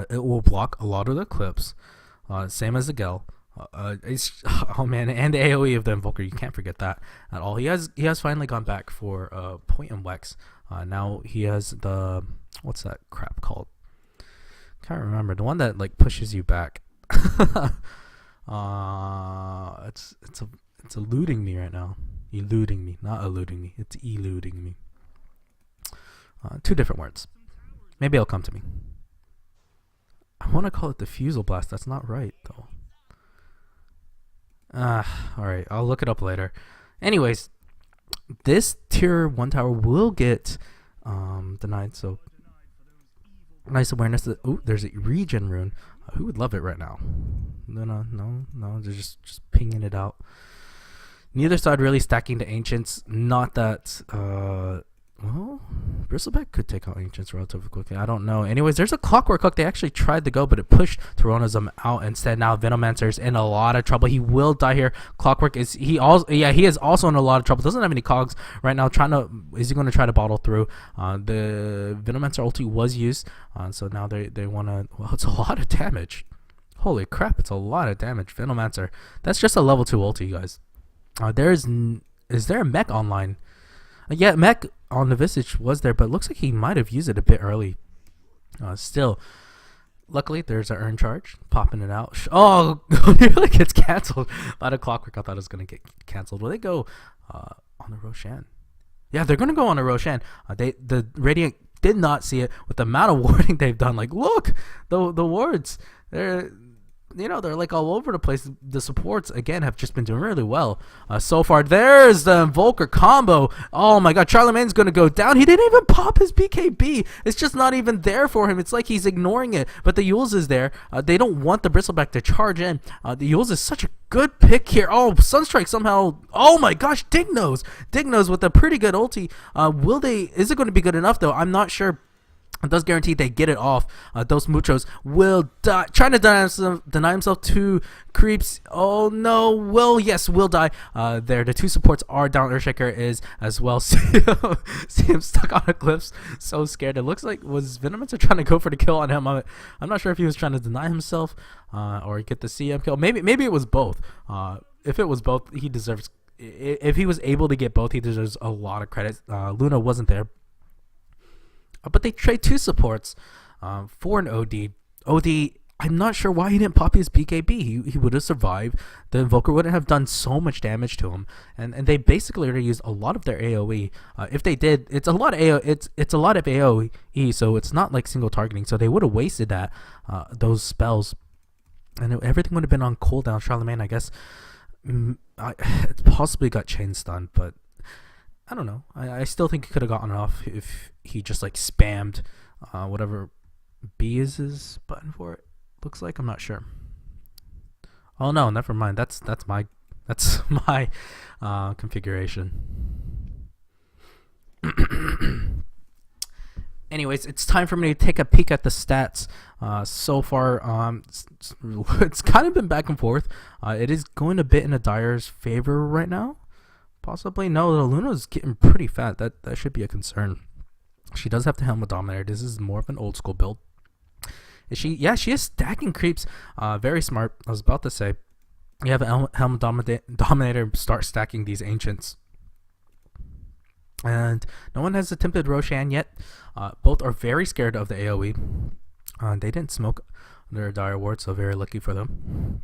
It will block a lot of the clips. Same as the Gel. Oh man, and the AOE of the Invoker. You can't forget that at all. He has finally gone back for Point and Wex. Now he has the, what's that crap called? Can't remember, the one that like pushes you back. It's eluding me right now. Eluding me, not eluding me. It's eluding me. Two different words. Maybe it'll come to me. I want to call it the Fusel Blast. That's not right though. Alright, I'll look it up later. Anyways, this tier 1 tower will get denied, so nice awareness. Oh, there's a regen rune. Who would love it right now? No, they're just pinging it out. Neither side really stacking the Ancients. Not that well, Bristleback could take out Ancients relatively quickly. I don't know. Anyways, there's a Clockwork Hook. They actually tried to go, but it pushed Tyrannosm out instead. Now Venomancer's in a lot of trouble. He will die here. Clockwork is he is also in a lot of trouble. Doesn't have any cogs right now. Is he going to try to bottle through? The Venomancer ulti was used, so now they want to. Well, it's a lot of damage. Holy crap! It's a lot of damage. Venomancer. That's just a level 2 ulti, guys. Is there a mech online? Yeah, mech on the Visage was there, but it looks like he might have used it a bit early. Still, luckily there's an Urn Charge, popping it out. Oh, nearly gets cancelled by the Clockwork. I thought it was going to get cancelled. Will they go on the Roshan? Yeah, they're gonna go on a Roshan. The Radiant did not see it with the amount of warding they've done. Like, look, the wards. They're like all over the place. The supports again have just been doing really well so far. There's the Invoker combo. Oh my God, Charlemagne's gonna go down. He didn't even pop his BKB. It's just not even there for him. It's like he's ignoring it. But the Yules is there. They don't want the Bristleback to charge in. The Yules is such a good pick here. Oh, Sunstrike somehow. Oh my gosh, Dignos with a pretty good ulti. Is it going to be good enough though? I'm not sure. It does guarantee they get it off. Those Muchos will die. Trying to deny himself to creeps. Oh no, will die. There, the two supports are down. Earthshaker is as well. See him stuck on a cliff. So scared. It looks like was Venomous trying to go for the kill on him. I'm not sure if he was trying to deny himself or get the CM kill. Maybe it was both. If it was both, he deserves. If he was able to get both, he deserves a lot of credit. Luna wasn't there. But they trade two supports for an OD. OD, I'm not sure why he didn't pop his BKB. He would have survived. The Invoker wouldn't have done so much damage to him. And they basically already used a lot of their AoE. If they did, it's a lot of AoE, so it's not like single targeting. So they would have wasted those spells. And everything would have been on cooldown. Charlemagne, I guess, it possibly got chain stunned, but I don't know. I still think he could have gotten off if he just like spammed whatever B is his button for it. Looks like, I'm not sure. Oh no, never mind. That's my configuration. Anyways, it's time for me to take a peek at the stats. So far, it's kind of been back and forth. It is going a bit in a Dire's favor right now. Possibly. No, the Luna's getting pretty fat. That should be a concern. She does have the Helm of Dominator. This is more of an old school build. Is she? Yeah, she is stacking creeps. Very smart. I was about to say, you have a Helm of Dominator, start stacking these Ancients. And no one has attempted Roshan yet. Both are very scared of the AoE. They didn't smoke their Dire Ward, so very lucky for them.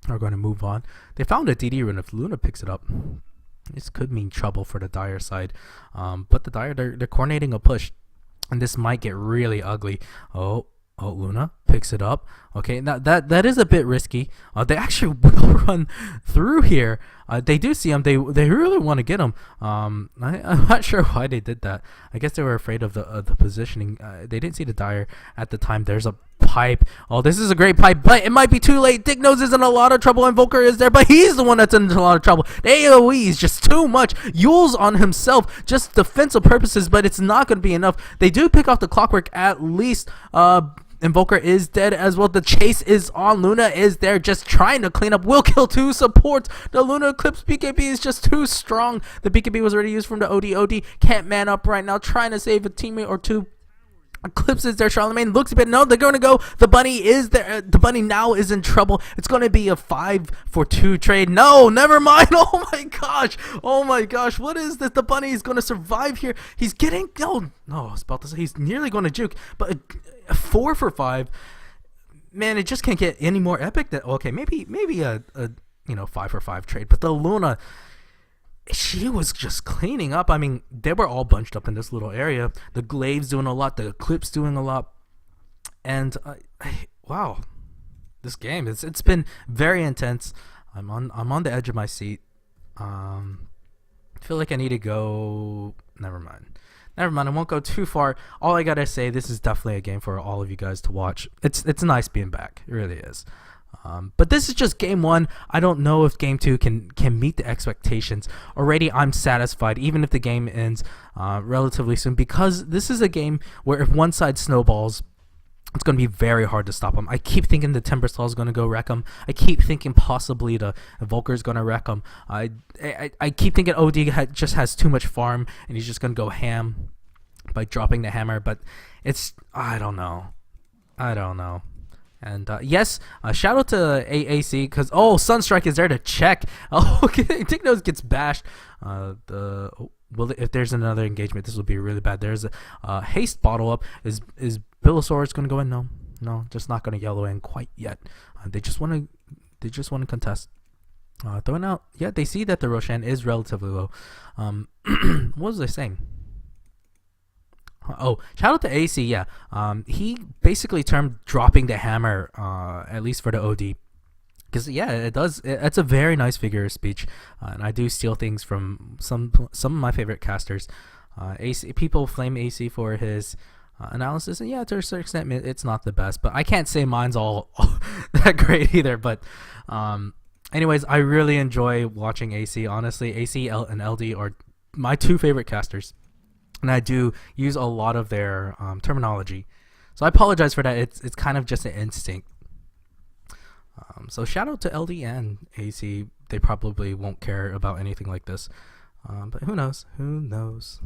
Are going to move on. They found a DD rune. If Luna picks it up, this could mean trouble for the Dire side. But the Dire, they're coordinating a push, and this might get really ugly. Oh, Luna picks it up. Okay, now that is a bit risky. They actually will run through here. They do see him. They really want to get him. I'm not sure why they did that. I guess they were afraid of the positioning. They didn't see the Dire at the time. There's a pipe. Oh, this is a great pipe, but it might be too late. Dignos is in a lot of trouble. Invoker is there, but he's the one that's in a lot of trouble. The AoE is just too much. Yule's on himself, just defensive purposes, but it's not going to be enough. They do pick off the Clockwork at least. Invoker is dead as well. The chase is on. Luna is there just trying to clean up. Will kill two supports. The Luna Eclipse BKB is just too strong. The BKB was already used from the OD. OD can't man up right now, trying to save a teammate or two. Eclipse is there. Charlemagne looks a bit. No, they're going to go. The bunny is there. The bunny now is in trouble. It's going to be a 5-for-2 trade. No, never mind. Oh my gosh. Oh my gosh. What is this? The bunny is going to survive here. He's getting. No, I was about to say he's nearly going to juke. But a 4-for-5. Man, it just can't get any more epic than. Okay, maybe a 5-for-5 trade. But the Luna, she was just cleaning up. I mean, they were all bunched up in this little area. The Glaive's doing a lot. The Eclipse doing a lot. And wow, this game it's been very intense. I'm on the edge of my seat. I feel like I need to go. Never mind. I won't go too far. All I gotta say, this is definitely a game for all of you guys to watch. It's nice being back. It really is. But this is just game one. I don't know if game two can meet the expectations. Already, I'm satisfied, even if the game ends relatively soon, because this is a game where if one side snowballs, it's going to be very hard to stop them. I keep thinking the Timbersaw is going to go wreck them. I keep thinking possibly the Volker is going to wreck them. I keep thinking OD just has too much farm, and he's just going to go ham by dropping the hammer. But I don't know. And yes, shout out to AAC because Sunstrike is there to check. Okay, Dignos gets bashed. If there's another engagement, this will be really bad. There's a haste bottle up. Is Billosaurus going to go in? No, just not going to yellow in quite yet. They just want to contest. Throwing out, yeah, they see that the Roshan is relatively low. What was I saying? Oh, shout out to AC. Yeah, he basically termed dropping the hammer, at least for the OD, because yeah, it does. It's a very nice figure of speech, and I do steal things from some of my favorite casters. AC people flame AC for his analysis, and yeah, to a certain extent, it's not the best, but I can't say mine's all that great either. But anyways, I really enjoy watching AC. Honestly, AC and LD are my two favorite casters, and I do use a lot of their terminology. So I apologize for that. It's kind of just an instinct. So shout out to LD and AC. They probably won't care about anything like this, but who knows? Who knows?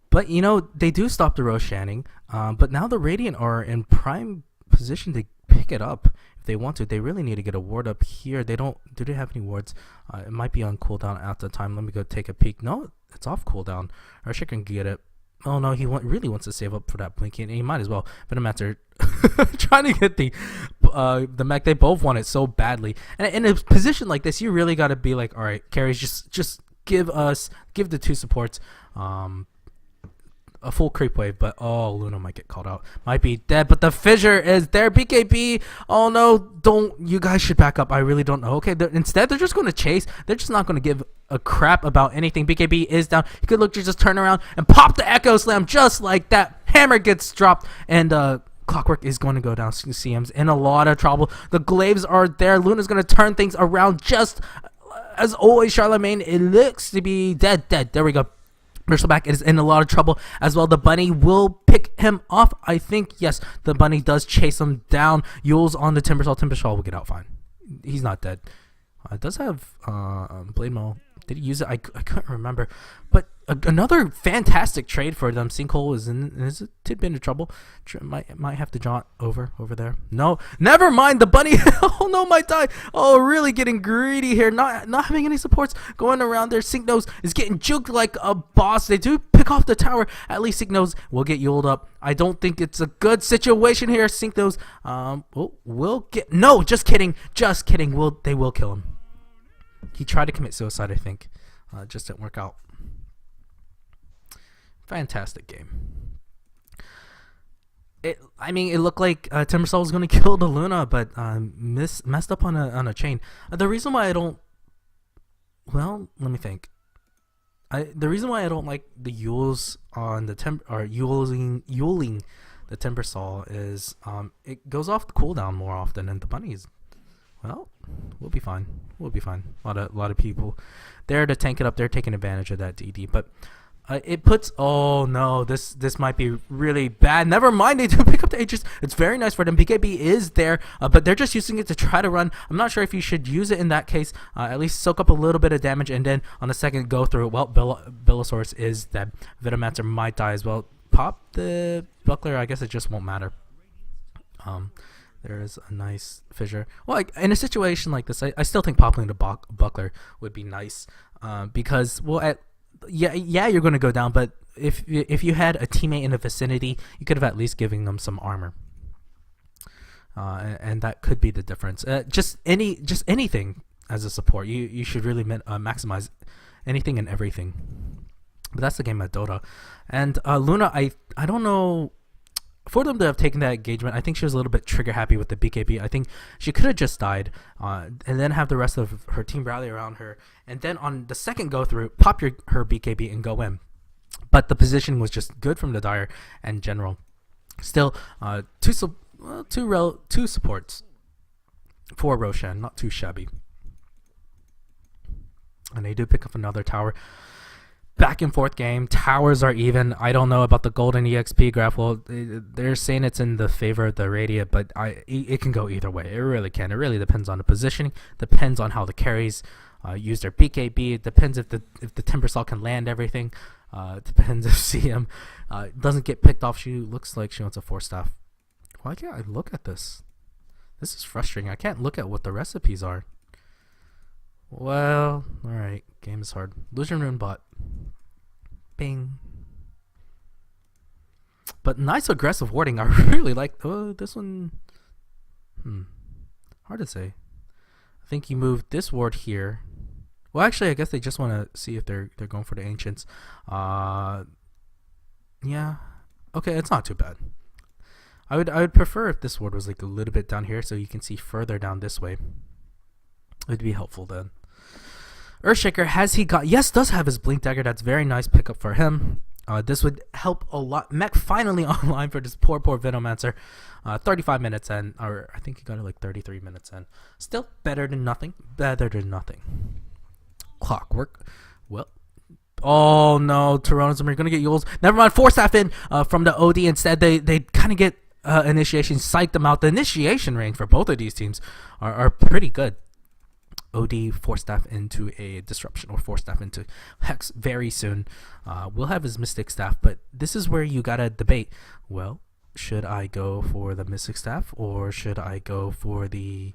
But you know, they do stop the Roshanning. But now the Radiant are in prime position to pick it up if they want to. They really need to get a ward up here. They don't. Do they have any wards? It might be on cooldown at the time. Let me go take a peek. No, it's off cooldown. Ursha can get it. Oh no, he really wants to save up for that blinking, and he might as well. Venomats trying to get the mech. They both want it so badly, and in a position like this, you really got to be like, all right, carries, just give the two supports a full creep wave. But oh, Luna might get called out, might be dead, but the fissure is there. BKB, oh no, don't, you guys should back up. I really don't know. Okay, instead they're just going to chase. They're just not going to give a crap about anything. BKB is down. You could look to just turn around and pop the Echo Slam just like that. Hammer gets dropped, and Clockwork is going to go down. CM's in a lot of trouble. The glaives are there. Luna's going to turn things around just as always. Charlemagne, it looks to be dead. There we go. Bristleback is in a lot of trouble as well. The bunny will pick him off, I think. Yes, the bunny does chase him down. Yule's on the Timbersaw. Timbersaw will get out fine. He's not dead. It does have Blade Maul. Did he use it? I couldn't remember. But another fantastic trade for them. Sinkhole is a tidbit of trouble. Might have to jaunt over there. No, never mind. The bunny. Oh no, might die. Oh, really getting greedy here. Not having any supports going around there. Sinknose is getting juked like a boss. They do pick off the tower. At least Sinknose will get Yuled up. I don't think it's a good situation here. Sinknose will get. No, just kidding. They will kill him. He tried to commit suicide, I think. Just didn't work out. Fantastic game. It looked like Timbersaw was going to kill the Luna, but messed up on a chain. The reason why I don't... Well, let me think. The reason why I don't like the Yules on the Yuling the Timbersaw is it goes off the cooldown more often, and the bunnies... Well, we'll be fine. A lot of people there to tank it up. They're taking advantage of that DD, but it puts. Oh no, this might be really bad. Never mind. They do pick up the Aegis. It's very nice for them. BKB is there, but they're just using it to try to run. I'm not sure if you should use it in that case. At least soak up a little bit of damage, and then on the second go through, well, Billosaurus is dead. Venomancer might die as well. Pop the buckler. I guess it just won't matter. There is a nice fissure. Well, in a situation like this, I still think popping the buckler would be nice, because well, yeah, you're going to go down, but if you had a teammate in the vicinity, you could have at least given them some armor, and that could be the difference. Just anything as a support, you should really maximize anything and everything. But that's the game at Dota, and Luna, I don't know. For them to have taken that engagement, I think she was a little bit trigger happy with the BKB. I think she could have just died, and then have the rest of her team rally around her, and then on the second go through, pop her BKB and go in. But the position was just good from the Dire and General. Still, two supports for Roshan, not too shabby. And they do pick up another tower. Back and forth game. Towers are even. I don't know about the golden EXP graph. Well, they're saying it's in the favor of the Radiant, but it can go either way. It really can. It really depends on the positioning. Depends on how the carries use their BKB. It depends if the Timbersaw can land everything. Depends if CM doesn't get picked off. She looks like she wants a 4-staff. Why can't I look at this? This is frustrating. I can't look at what the recipes are. Well, alright. Game is hard. Illusion Rune bot. Bing. But nice aggressive warding. I really like this one. Hard to say. I think you move this ward here. Well, actually, I guess they just want to see if they're going for the ancients. Yeah. Okay, it's not too bad. I would prefer if this ward was like a little bit down here so you can see further down this way. It would be helpful then. Earthshaker, has he got... Yes, does have his Blink Dagger. That's very nice pickup for him. This would help a lot. Mech finally online for this poor Venomancer. 35 minutes in. Or I think he got it like 33 minutes in. Still better than nothing. Better than nothing. Clockwork. Well... Oh no, Toronto's are going to get Yules. Never mind, Force Staff in from the OD instead. They kind of get initiation, psych them out. The initiation range for both of these teams are pretty good. OD Force Staff into a Disruption or Force Staff into Hex very soon. We'll have his Mystic Staff, but this is where you gotta debate. Well, should I go for the Mystic Staff or should I go for the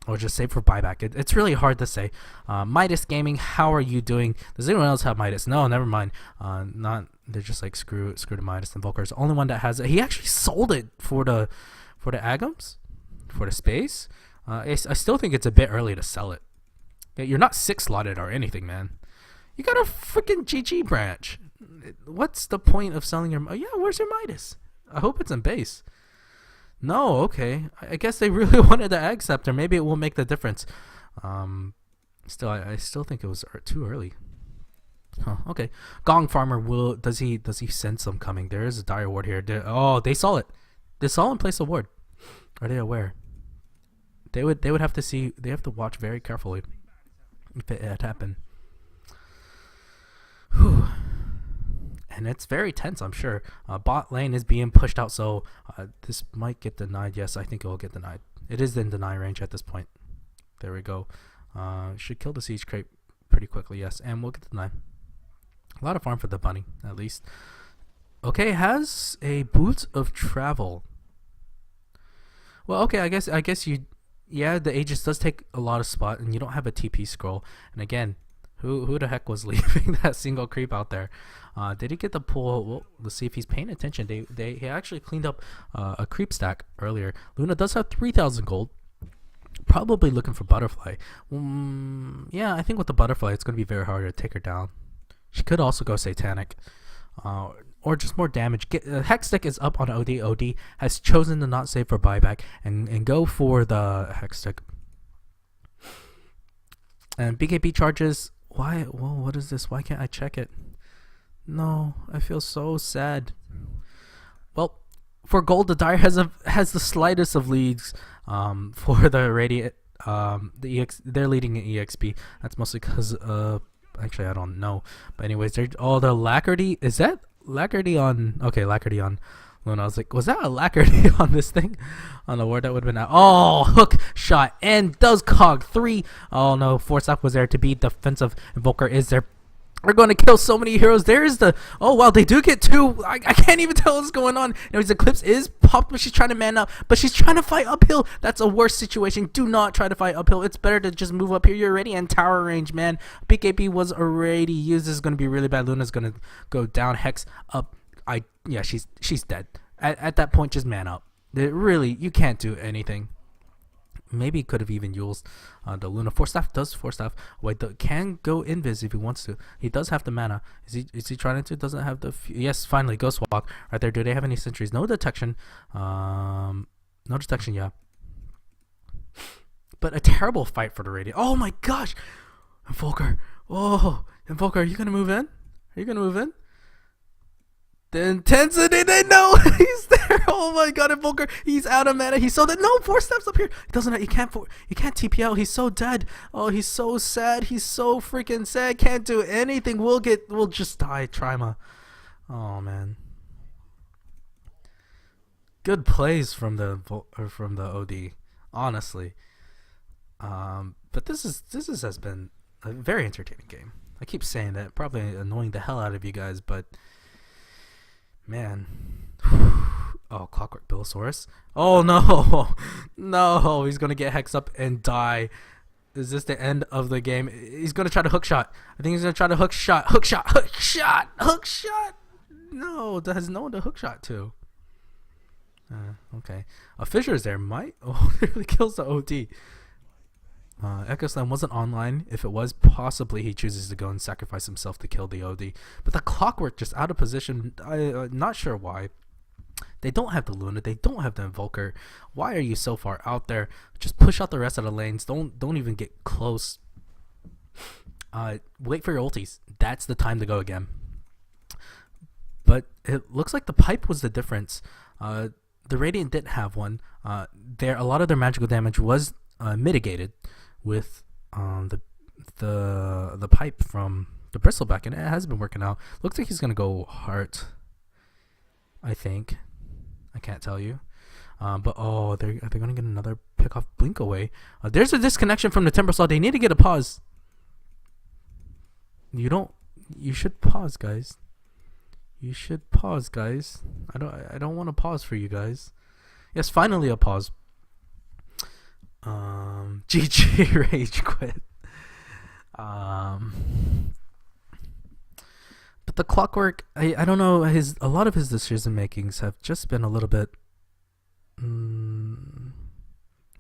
or just save for buyback? It's really hard to say. Midas Gaming, how are you doing? Does anyone else have Midas? No, never mind. They're just like screw to Midas, and Volker is the only one that has it. He actually sold it for the Agams, for the space. I still think it's a bit early to sell it. You're not 6 slotted or anything, man. You got a freaking GG branch. What's the point of selling your... Oh, yeah, where's your Midas? I hope it's in base. No, okay. I guess they really wanted the Ag Scepter. Maybe it will make the difference. Still, I still think it was too early. Huh, okay. Gong Farmer, does he sense them coming? There is a dire ward here. They saw it. They saw him place a ward. Are they aware? They would have to see. They have to watch very carefully if it had happened. Whew. And it's very tense, I'm sure. Bot lane is being pushed out, so this might get denied. Yes, I think it will get denied. It is in deny range at this point. There we go. Should kill the siege crate pretty quickly. Yes, and we'll get denied. A lot of farm for the bunny, at least. Okay, has a Boots of Travel. Well, okay, I guess you. Yeah, the Aegis does take a lot of spot, and you don't have a TP scroll. And again, who the heck was leaving that single creep out there? Did he get the pull? Well, let's see if he's paying attention. He actually cleaned up a creep stack earlier. Luna does have 3,000 gold. Probably looking for Butterfly. Yeah, I think with the Butterfly, it's going to be very hard to take her down. She could also go Satanic. Or just more damage. Hextech is up on OD. OD has chosen to not save for buyback and go for the Hextech. And BKB charges. Why? Whoa, what is this? Why can't I check it? No, I feel so sad. Well, for gold, the Dire has the slightest of leads. For the Radiant, they're leading in EXP. That's mostly because actually I don't know. But anyways, the Lackady, is that Lackady on? Okay, Lackady on Luna. I was like, was that a Lackady on this thing? On the ward that would have been out. Oh, hook shot and does cog 3. Oh no, Force Staff was there to be defensive. Invoker is there. We're going to kill so many heroes. There's the... Oh, wow, they do get 2. I can't even tell what's going on. Anyways, Eclipse is popped, but she's trying to man up. But she's trying to fight uphill. That's a worse situation. Do not try to fight uphill. It's better to just move up here. You're already in tower range, man. BKB was already used. This is going to be really bad. Luna's going to go down. Hex up. Yeah, she's dead. At that point, just man up. Really, you can't do anything. Maybe he could have even used the Luna. Force Staff does Force Staff. Wait, can go invis if he wants to. He does have the mana. Is he trying to? Doesn't have the... Yes, finally, Ghost Walk. Right there. Do they have any sentries? No detection. No detection, yeah. But a terrible fight for the Radiant. Oh my gosh! Invoker. Oh, Invoker, are you going to move in? Are you going to move in? The intensity, they know he's there. Oh my god, Invoker, he's out of mana. He's so dead. No, 4 steps up here. He doesn't. He can't TP out. He's so dead. Oh, he's so sad. He's so freaking sad. Can't do anything. We'll just die. Trima. Oh man. Good plays from the OD, honestly. But this has been a very entertaining game. I keep saying that, probably annoying the hell out of you guys, but. Man. Oh, Clockwork Billosaurus. Oh no. No, he's going to get Hex up and die. Is this the end of the game? He's going to try to hook shot. I think he's going to try to hook shot. Hook shot. Hook shot. Hook shot. No, that has no one to hook shot to. Okay. A Fissure is there. Might. Oh, really kills the OD. Echo Slam wasn't online. If it was, possibly he chooses to go and sacrifice himself to kill the OD. But the Clockwork just out of position. I'm not sure why. They don't have the Luna. They don't have the Invoker. Why are you so far out there? Just push out the rest of the lanes. Don't even get close. Wait for your ultis. That's the time to go again. But it looks like the pipe was the difference. The Radiant didn't have one. A lot of their magical damage was mitigated with the pipe from the Bristleback, and it has been working out. Looks like he's gonna go Heart, I think. I can't tell you. But are they gonna get another pick off Blink away? There's a disconnection from the Timbersaw. They need to get a pause. You should pause, guys. You should pause, guys. I don't want to pause for you guys. Yes, finally a pause. GG rage quit. But the Clockwork, I don't know, a lot of his decision makings have just been a little bit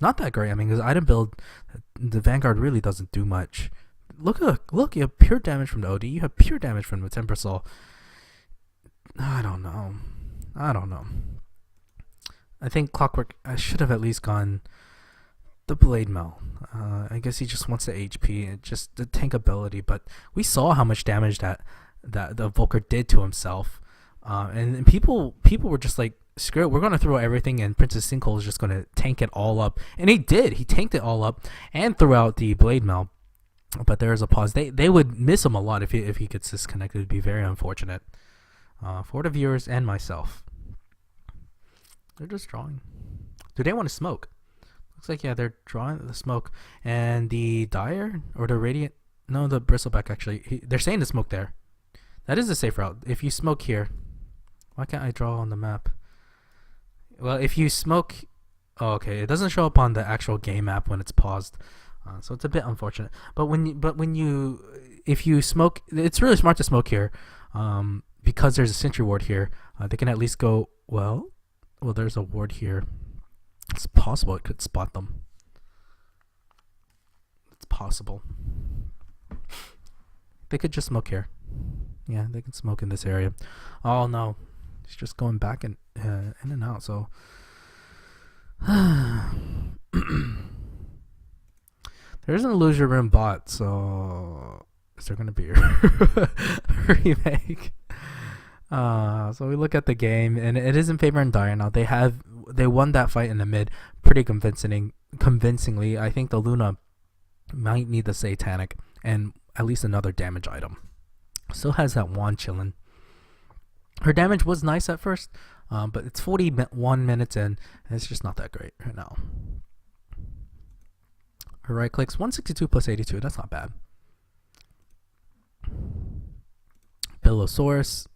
not that great. I mean, his item build, the Vanguard really doesn't do much. Look, you have pure damage from the OD. You have pure damage from the Timbersaw. I don't know. I think Clockwork should have at least gone the Blade Mail. I guess he just wants the HP and just the tank ability, but we saw how much damage that the Volker did to himself. And people were just like, screw it, we're going to throw everything, and Princess Sinkhole is just going to tank it all up. And he did. He tanked it all up and threw out the Blade Mail. But there's a pause. They would miss him a lot if he gets disconnected. It would be very unfortunate for the viewers and myself. They're just drawing. Do they want to smoke? Looks like, yeah, they're drawing the smoke. And the Dire or the Radiant, no, the Bristleback actually, they're saying to smoke there. That is a safe route. If you smoke here, why can't I draw on the map? Well, if you smoke, oh, okay, it doesn't show up on the actual game map when it's paused. So it's a bit unfortunate. But if you smoke, it's really smart to smoke here, because there's a sentry ward here. They can at least go, well, there's a ward here. It's possible it could spot them. It's possible. They could just smoke here. Yeah, they can smoke in this area. Oh no, he's just going back and in and out. So there is an illusion room bot. So is there going to be a remake? So we look at the game, and it is in favor of Dire now. They won that fight in the mid pretty convincingly. I think the Luna might need the Satanic and at least another damage item. Still has that wand chilling. Her damage was nice at first, but it's 41 minutes in, and it's just not that great right now. Her right clicks 162 plus 82. That's not bad. Billosaurus.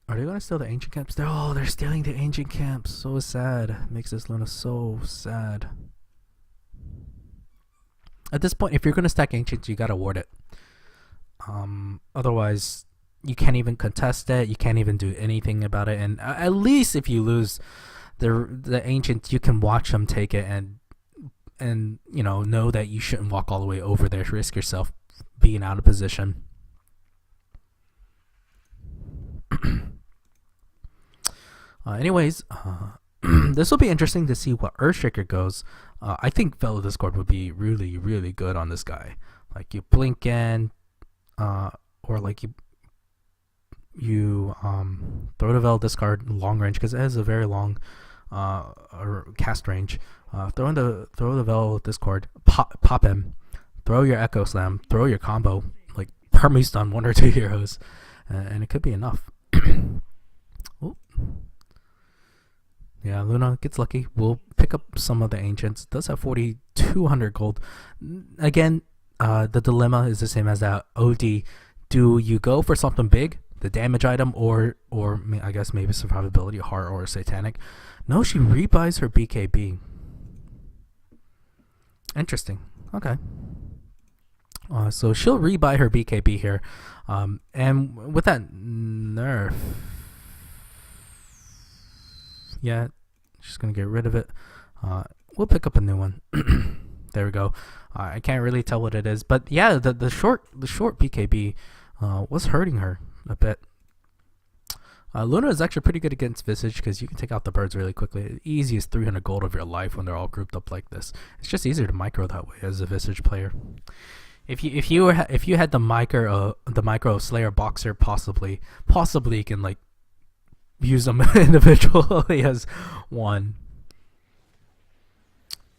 Are they going to steal the ancient camps? They're stealing the ancient camps. So sad. Makes this Luna so sad. At this point, if you're going to stack ancients, you got to ward it. Otherwise, you can't even contest it. You can't even do anything about it. And at least if you lose the ancient, you can watch them take it and know that you shouldn't walk all the way over there to risk yourself being out of position. Anyways, this will be interesting to see what Earthshaker goes. I think Fellow Discord would be really, really good on this guy. Like you blink in, or like you throw the Veil discard long range because it has a very long cast range. Throw the Veil discard, pop him, throw your Echo Slam, throw your combo, like perma stun one or two heroes, and it could be enough. Oop. Yeah, Luna gets lucky. We'll pick up some of the ancients. It does have 4,200 gold. Again, the dilemma is the same as that OD. Do you go for something big, the damage item, or I guess maybe survivability, heart, or satanic? No, she rebuys her BKB. Interesting. Okay. So she'll rebuy her BKB here, and with that nerf, yeah, she's gonna get rid of it. we'll pick up a new one. There we go. I can't really tell what it is, but yeah, the short BKB was hurting her a bit. Luna is actually pretty good against Visage because you can take out the birds really quickly. The easiest 300 gold of your life when they're all grouped up like this. It's just easier to micro that way as a Visage player. If you had the micro Slayer Boxer, possibly you can like use them individually as one.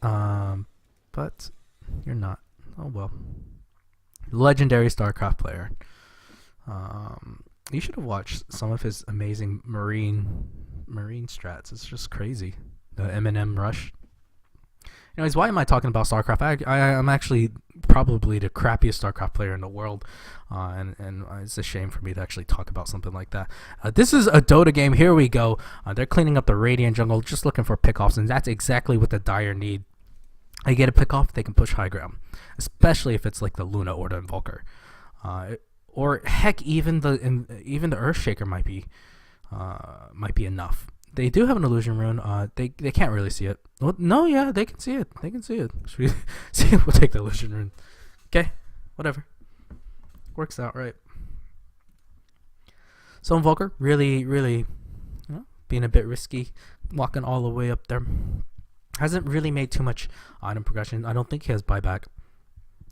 But you're not. Oh well. Legendary StarCraft player. You should have watched some of his amazing marine strats. It's just crazy. The M&M rush. Anyways, why am I talking about StarCraft? I'm actually probably the crappiest StarCraft player in the world, and it's a shame for me to actually talk about something like that. This is a Dota game. Here we go. They're cleaning up the Radiant jungle, just looking for pickoffs, and that's exactly what the Dire need. They get a pickoff, they can push high ground, especially if it's like the Luna or the Invoker. Or heck, even the Earthshaker might be enough. They do have an illusion rune. They can't really see it. Well, no, yeah, they can see it. They can see it. Should we see? We'll take the illusion rune. Okay, whatever. Works out right. So Invoker really, being a bit risky, walking all the way up there. Hasn't really made too much item progression. I don't think he has buyback.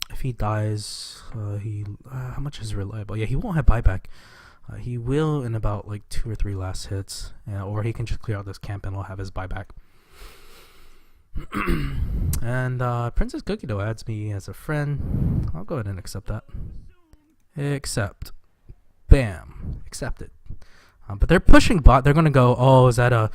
If he dies, how much is reliable? Yeah, he won't have buyback. He will in about like 2 or 3 last hits, or he can just clear out this camp and he'll have his buyback. And Princess Cookie Dough adds me as a friend. I'll go ahead and accept that. Accept. Bam. Accepted. But they're pushing bot. They're gonna go. Oh, is that a?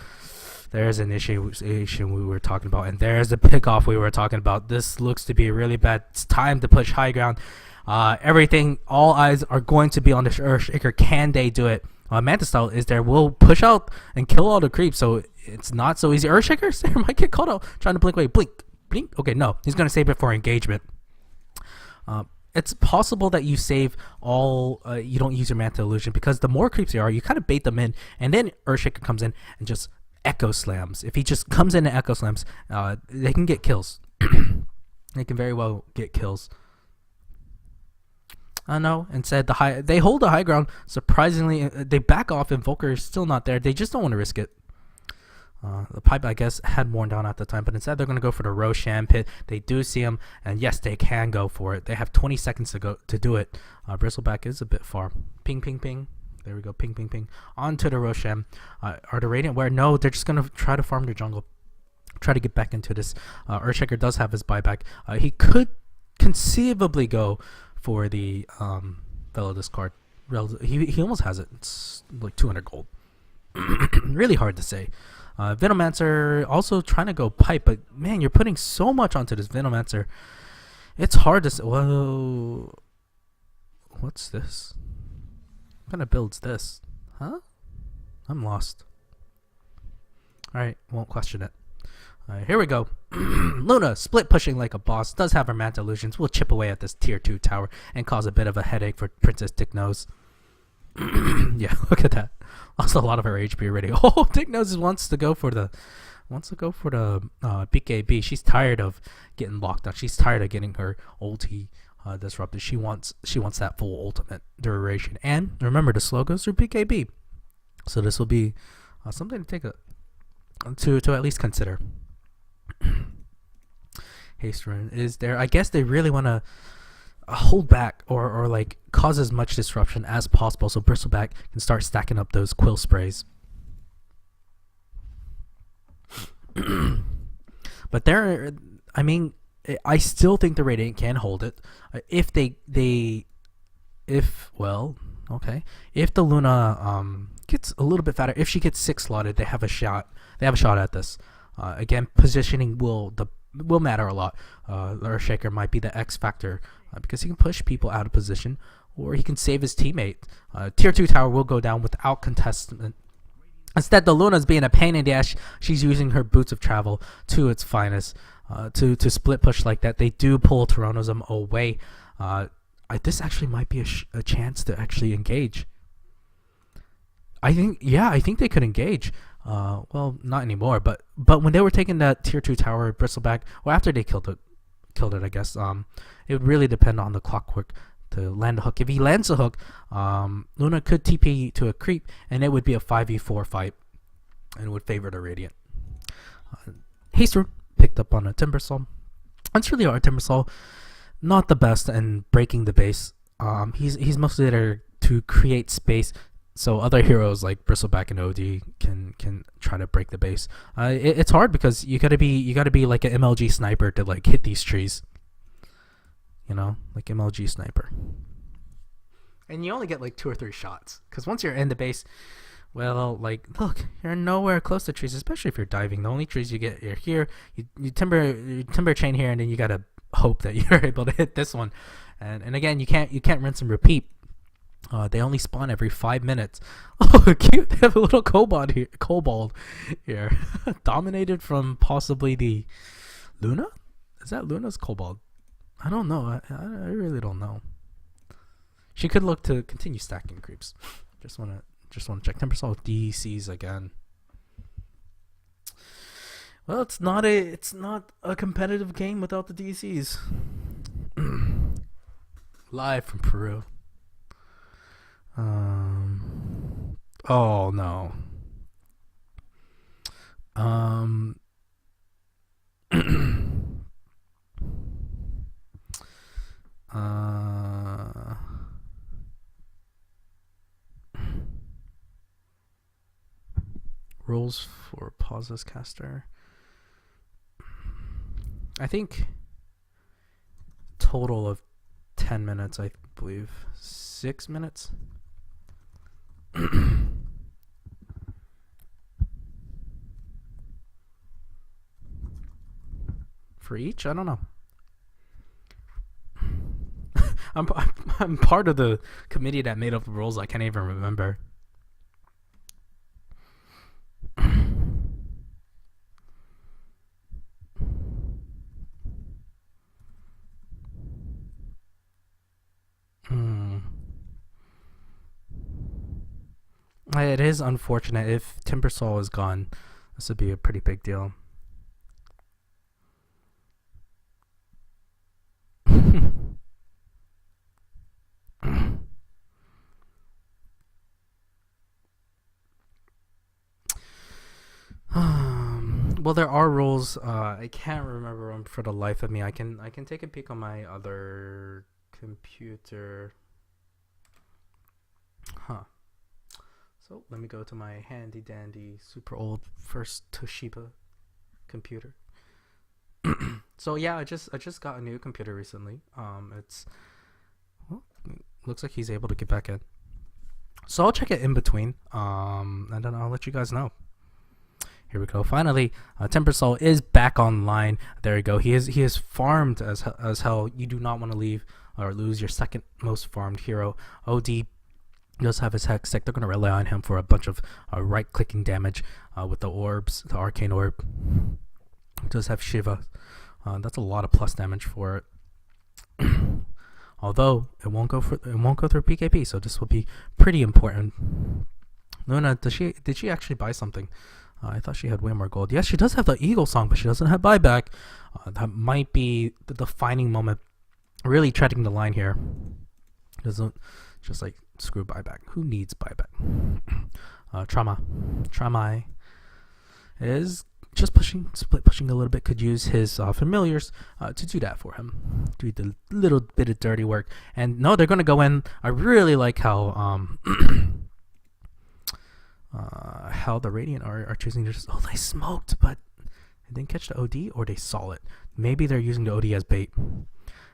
There's an issue we were talking about, and there's the pickoff we were talking about. This looks to be really bad. It's time to push high ground. All eyes are going to be on this Earthshaker. Can they do it? Manta Style is there. Will push out and kill all the creeps, so it's not so easy. Earthshaker might get caught out trying to blink away. Blink. Okay, no, he's going to save it for engagement. It's possible that you save all, you don't use your Manta Illusion, because the more creeps there are, you kind of bait them in, and then Earthshaker comes in and just Echo Slams. If he just comes in and Echo Slams, they can get kills. They can very well get kills. No, instead they hold the high ground. Surprisingly, they back off. Invoker is still not there. They just don't want to risk it. The pipe, I guess, had worn down at the time, but instead they're going to go for the Roshan pit. They do see him, and yes, they can go for it. They have 20 seconds to do it. Bristleback is a bit far. Ping, ping, ping. There we go. Ping, ping, ping. Onto the Roshan. Are the Radiant where? No, they're just going to try to farm the jungle. Try to get back into this. Earthshaker does have his buyback. He could conceivably go for the fellow discard. He almost has it. It's like 200 gold. Really hard to say. Venomancer also trying to go pipe, but man, you're putting so much onto this Venomancer. It's hard to say. Whoa. What's this? What kind of build's this? Huh? I'm lost. Alright, won't question it. Here we go. Luna, split pushing like a boss, does have her Manta Illusions, will chip away at this tier 2 tower and cause a bit of a headache for Princess Dick Nose. Yeah, look at that. Lost a lot of her HP already. Oh, Dick Nose wants to go for the BKB. She's tired of getting locked on. She's tired of getting her ulti disrupted. She wants that full ultimate duration. And remember, the slow goes through BKB. So this will be something to take to at least consider. Haste rune is there. I guess they really want to hold back or like cause as much disruption as possible so Bristleback can start stacking up those quill sprays. But I still think the Radiant can hold it if if the Luna gets a little bit fatter. If she gets 6 slotted, they have a shot at this. Again, positioning will matter a lot. Earthshaker might be the X factor because he can push people out of position, or he can save his teammate. Tier 2 tower will go down without contestant. Instead, the Luna's being a pain in the ass. She's using her boots of travel to its finest to split push like that. They do pull Tyrannosum away. This actually might be a chance to actually engage. I think they could engage. Well, not anymore, but when they were taking that tier 2 tower bristleback, or after they killed it, I guess. It would really depend on the clockwork to land a hook. If he lands a hook, Luna could TP to a creep, and it would be a 5v4 fight, and would favor the Radiant. Haster picked up on a Timbersaw. It's really hard. Timbersaw, not the best in breaking the base. He's mostly there to create space, so other heroes like Bristleback and OD can try to break the base. It's hard because you gotta be like an MLG sniper to like hit these trees. You know, like MLG sniper. And you only get like 2 or 3 shots, because once you're in the base, well, like, look, you're nowhere close to trees, especially if you're diving. The only trees you get are here. You timber chain here, and then you gotta hope that you're able to hit this one. And again, you can't rinse and repeat. They only spawn every 5 minutes. Oh, cute! They have a little kobold here, dominated from possibly the Luna. Is that Luna's kobold? I don't know. I really don't know. She could look to continue stacking creeps. Just wanna check. Timbersaw DCs again. Well, it's not a competitive game without the DCs. Live from Peru. Oh no. Rules for pauses caster. I think total of 10 minutes, I believe. 6 minutes. For each? I don't know. I'm part of the committee that made up the rules. I can't even remember. It is unfortunate. If Timbersaw is gone, this would be a pretty big deal. Well, there are rules. I can't remember them for the life of me. I can take a peek on my other computer. Huh. So let me go to my handy dandy super old first Toshiba computer. So yeah, I just got a new computer recently. Looks like he's able to get back in. So I'll check it in between. And then I'll let you guys know. Here we go. Finally, Timbersaw is back online. There you go. He is farmed as hell. You do not want to leave or lose your second most farmed hero. OD does have his hex tech. They're going to rely on him for a bunch of right-clicking damage with the orbs, the arcane orb. It does have Shiva. That's a lot of plus damage for it. Although it won't go through PKP, so this will be pretty important. Luna, did she actually buy something? I thought she had way more gold. Yes, she does have the Eagle Song, but she doesn't have buyback. That might be the defining moment. Really treading the line here. Doesn't just like screw buyback. Who needs buyback? Trauma is just split pushing a little bit. Could use his familiars to do that for him. Do the little bit of dirty work. And no, they're gonna go in. I really like how the Radiant are choosing to just, they smoked, but they didn't catch the OD, or they saw it. Maybe they're using the OD as bait.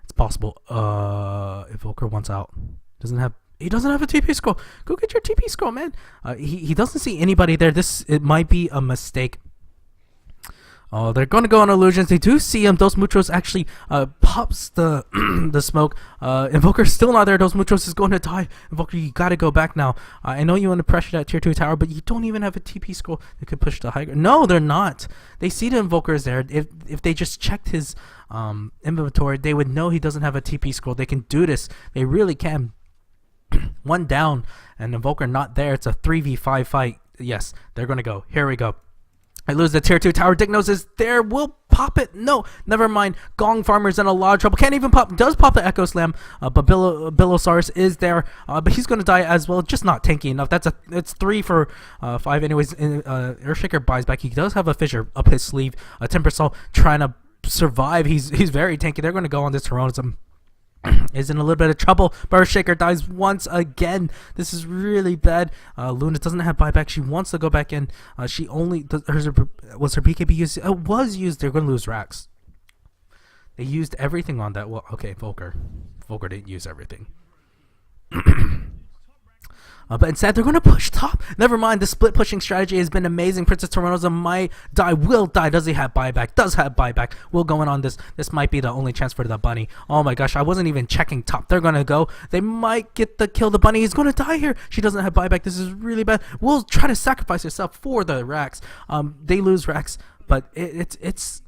It's possible. Evoker wants out. He doesn't have a TP scroll. Go get your TP scroll, man. He doesn't see anybody there. It might be a mistake. Oh, they're going to go on illusions. They do see him. Dos Muchos actually pops the the smoke. Invoker's still not there. Dos Muchos is going to die. Invoker, you got to go back now. I know you want to pressure that tier 2 tower, but you don't even have a TP scroll that could push the high ground. No, they're not. They see the Invoker is there. If they just checked his inventory, they would know he doesn't have a TP scroll. They can do this. They really can. One down and Invoker not there. It's a 3v5 fight. Yes, they're going to go. Here we go. I lose the tier 2 tower. Dignos is there. Will pop it. No, never mind. Gong Farmer's in a lot of trouble. Can't even pop. Does pop the Echo Slam. But Billosaurus is there. But he's going to die as well. Just not tanky enough. It's 3 for 5 anyways. Earthshaker buys back. He does have a fissure up his sleeve. A Timbersaw trying to survive. He's very tanky. They're going to go on this Tyrannism. Is in a little bit of trouble. Earthshaker dies once again. This is really bad. Luna doesn't have buyback. She wants to go back in. She only was her BKB used? It was used. They're going to lose racks. They used everything on that. Well, okay, Volker didn't use everything. But instead, they're going to push top. Never mind. The split pushing strategy has been amazing. Princess Tyrannosa might die. Will die. Does he have buyback? Does have buyback. Will going on this. This might be the only chance for the bunny. Oh my gosh. I wasn't even checking top. They're going to go. They might get the kill. The bunny is going to die here. She doesn't have buyback. This is really bad. Will try to sacrifice herself for the racks. They lose racks. But it's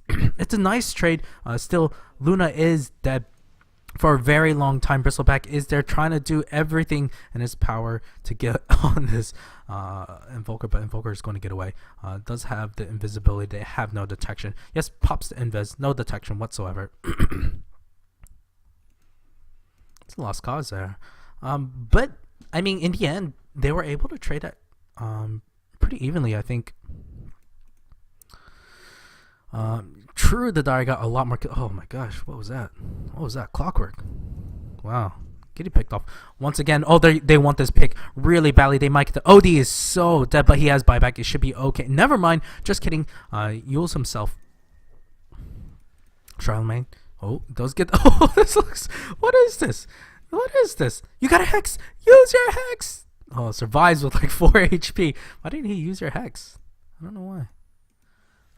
a nice trade. Still, Luna is dead. For a very long time, Bristleback is there trying to do everything in his power to get on this Invoker, but Invoker is going to get away. Does have the invisibility. They have no detection. Yes, pops the invis. No detection whatsoever. It's a lost cause there. But, I mean, in the end, they were able to trade it pretty evenly, I think. True, the Dire got a lot more. Oh my gosh, what was that? What was that? Clockwork. Wow. Getting picked off once again. Oh, they want this pick really badly. They might get the OD is so dead, but he has buyback. It should be okay. Never mind. Just kidding. Yules himself. Charlemagne. Oh, does get. Oh, this looks. What is this? What is this? You got a hex. Use your hex. Oh, survives with like 4 HP. Why didn't he use your hex? I don't know why.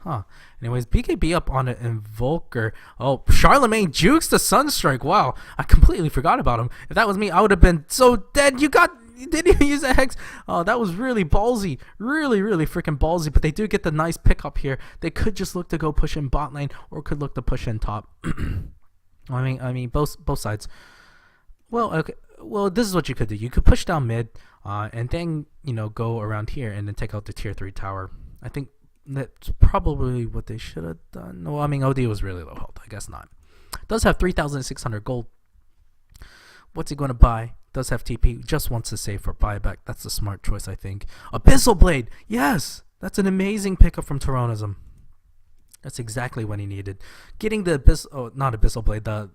Huh. Anyways, BKB up on an Invoker. Oh, Charlemagne jukes the Sunstrike. Wow. I completely forgot about him. If that was me, I would have been so dead. You didn't even use a Hex. Oh, that was really ballsy. Really, really freaking ballsy. But they do get the nice pick up here. They could just look to go push in bot lane or could look to push in top. I mean, both sides. Well, okay. Well, this is what you could do. You could push down mid and then, go around here and then take out the tier 3 tower. I think that's probably what they should have done. Well, I mean, OD was really low health. I guess not. Does have 3,600 gold. What's he going to buy? Does have TP. Just wants to save for buyback. That's a smart choice, I think. Abyssal Blade. Yes. That's an amazing pickup from Tyrannism. That's exactly what he needed. Getting the not Abyssal Blade. The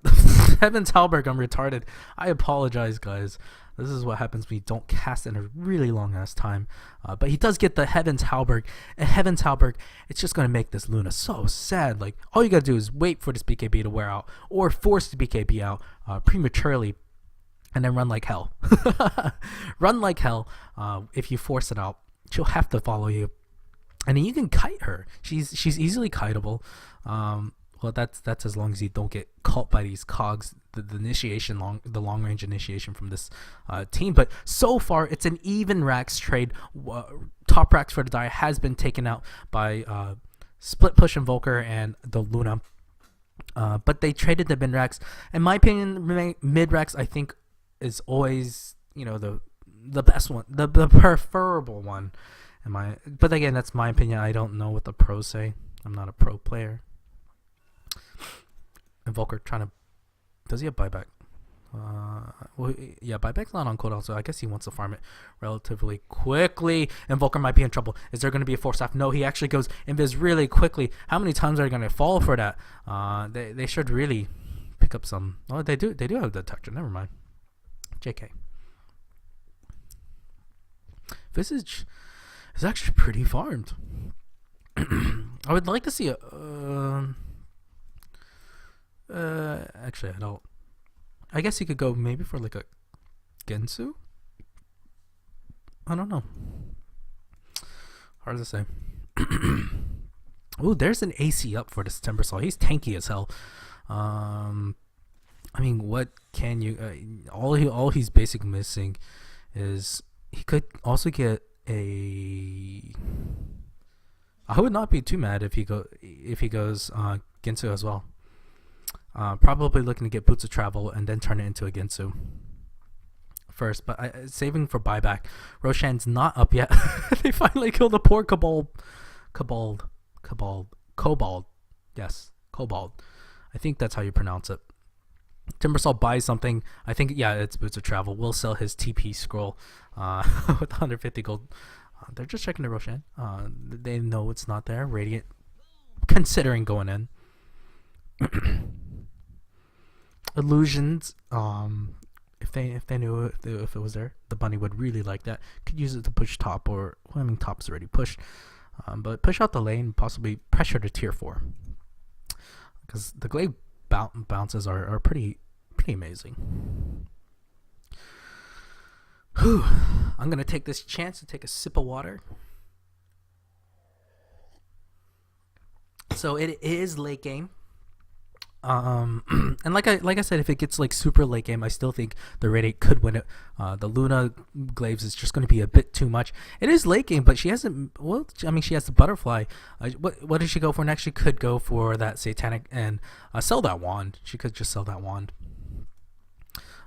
Heaven's Halberd. I'm retarded. I apologize, guys. This is what happens when you don't cast in a really long ass time. But he does get the Heaven's Halberd. And Heaven's Halberd, it's just going to make this Luna so sad. Like, all you got to do is wait for this BKB to wear out. Or force the BKB out prematurely. And then run like hell. Run like hell. If you force it out, she'll have to follow you. And then you can kite her. She's easily kiteable. Well, that's as long as you don't get caught by these cogs, the initiation, the long range initiation from this team. But so far, it's an even racks trade. Top racks for the Dire has been taken out by Split Push Invoker and the Luna. But they traded the mid racks. In my opinion, mid racks I think is always the best one, the preferable one. But again, that's my opinion. I don't know what the pros say. I'm not a pro player. Invoker trying to. Does he have buyback? Well, yeah, buyback's not on cooldown, so I guess he wants to farm it relatively quickly. Invoker might be in trouble. Is there going to be a force staff? No, he actually goes invis really quickly. How many times are they going to fall for that? They should really pick up some. Oh, they do have detection. Never mind. JK. Visage is actually pretty farmed. I would like to see a. Actually, I don't. I guess he could go maybe for like a Gensu. I don't know. Hard to say. Ooh, there's an AC up for this Timbersaw. He's tanky as hell. I mean, what can you? All he's basically missing is he could also get a. I would not be too mad if he goes Gensu as well. Probably looking to get Boots of Travel and then turn it into a Gensu first, but saving for buyback. Roshan's not up yet. They finally killed the poor Cobalt. Yes, Cobalt. I think that's how you pronounce it. Timbersaw buys something. I think, yeah, it's Boots of Travel. Will sell his TP scroll with 150 gold. They're just checking the Roshan. They know it's not there. Radiant considering going in. Illusions. If they knew if it was there, the bunny would really like that. Could use it to push top, or well, I mean top's already pushed. But push out the lane, possibly pressure to tier 4. Because the glaive bounces are pretty amazing. Whew. I'm gonna take this chance to take a sip of water. So it is late game. And like I said, if it gets like super late game, I still think the Radiant could win it. The Luna Glaives is just going to be a bit too much. It is late game, but she hasn't. Well, I mean, she has the butterfly. What did she go for next? She could go for that satanic and sell that wand. She could just sell that wand.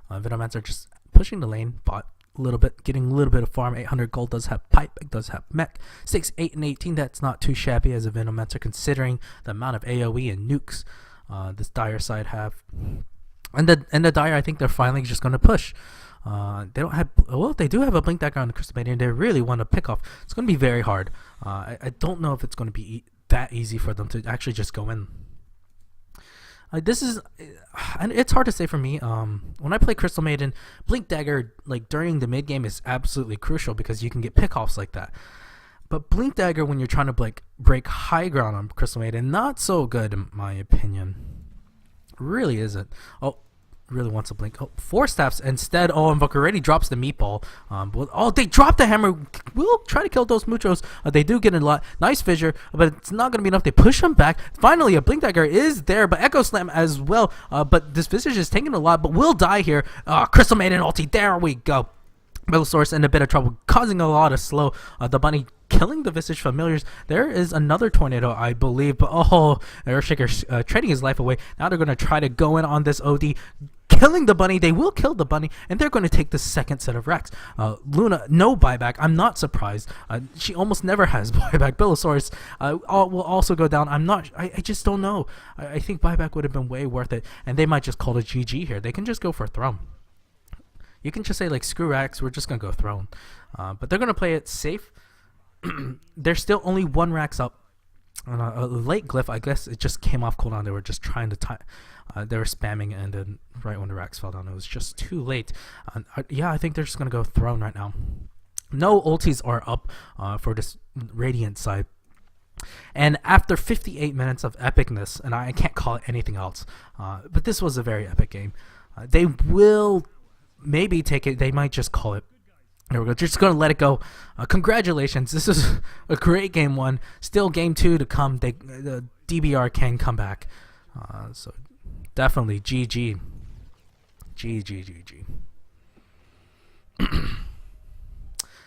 Venomancer just pushing the lane, bot a little bit, getting a little bit of farm. 800 gold, does have pipe, does have mech. 6, 8, and 18. That's not too shabby as a Venomancer considering the amount of AOE and nukes this dire side have. And the dire, I think they're finally just going to push. They don't have, well, they do have a blink dagger on the Crystal Maiden, and they really want to pick off. It's going to be very hard. I don't know if it's going to be that easy for them to actually just go in. This is, and it's hard to say for me. When I play Crystal Maiden, blink dagger like during the mid game is absolutely crucial because you can get pickoffs like that. But blink dagger when you're trying to like break high ground on Crystal Maiden, not so good in my opinion. Really isn't. Oh, really wants to blink. Oh, 4 staffs instead. Oh, Invoker already drops the meatball. Oh, they dropped the hammer. We'll try to kill those muchos. They do get a lot. Nice fissure, but it's not going to be enough. They push him back. Finally, a blink dagger is there, but Echo Slam as well. But this visage is taking a lot, but will die here. Crystal Maiden ulti. There we go. Source in a bit of trouble, causing a lot of slow. The bunny killing the Visage familiars. There is another tornado, I believe, but oh, Earthshaker trading his life away. Now they're going to try to go in on this OD, killing the bunny. They will kill the bunny, and they're going to take the second set of Rex. Luna, no buyback. I'm not surprised. She almost never has buyback. Billosaurus will also go down. I just don't know. I think buyback would have been way worth it, and they might just call it GG here. They can just go for a throne. You can just say like screw Rax, we're just gonna go throne, but they're gonna play it safe. There's still only 1 Rax up on a late glyph. I guess it just came off cooldown. They were just trying to time. They were spamming, and then right when the Rax fell down, it was just too late. Yeah, I think they're just gonna go throne right now. No ultis are up for this Radiant side. And after 58 minutes of epicness, and I can't call it anything else, but this was a very epic game. They will maybe take it. They might just call it. There we go. Just gonna let it go. Congratulations. This is a great game 1. Still game 2 to come. The DBR can come back. So definitely GG. GG.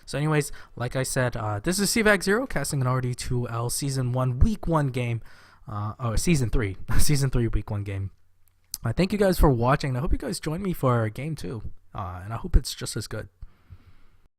So anyways, like I said, this is CVAC 0 casting an RD2L Season 1 Week 1 game. Season 3. Season 3 Week 1 game. Thank you guys for watching. I hope you guys join me for game 2. And I hope it's just as good.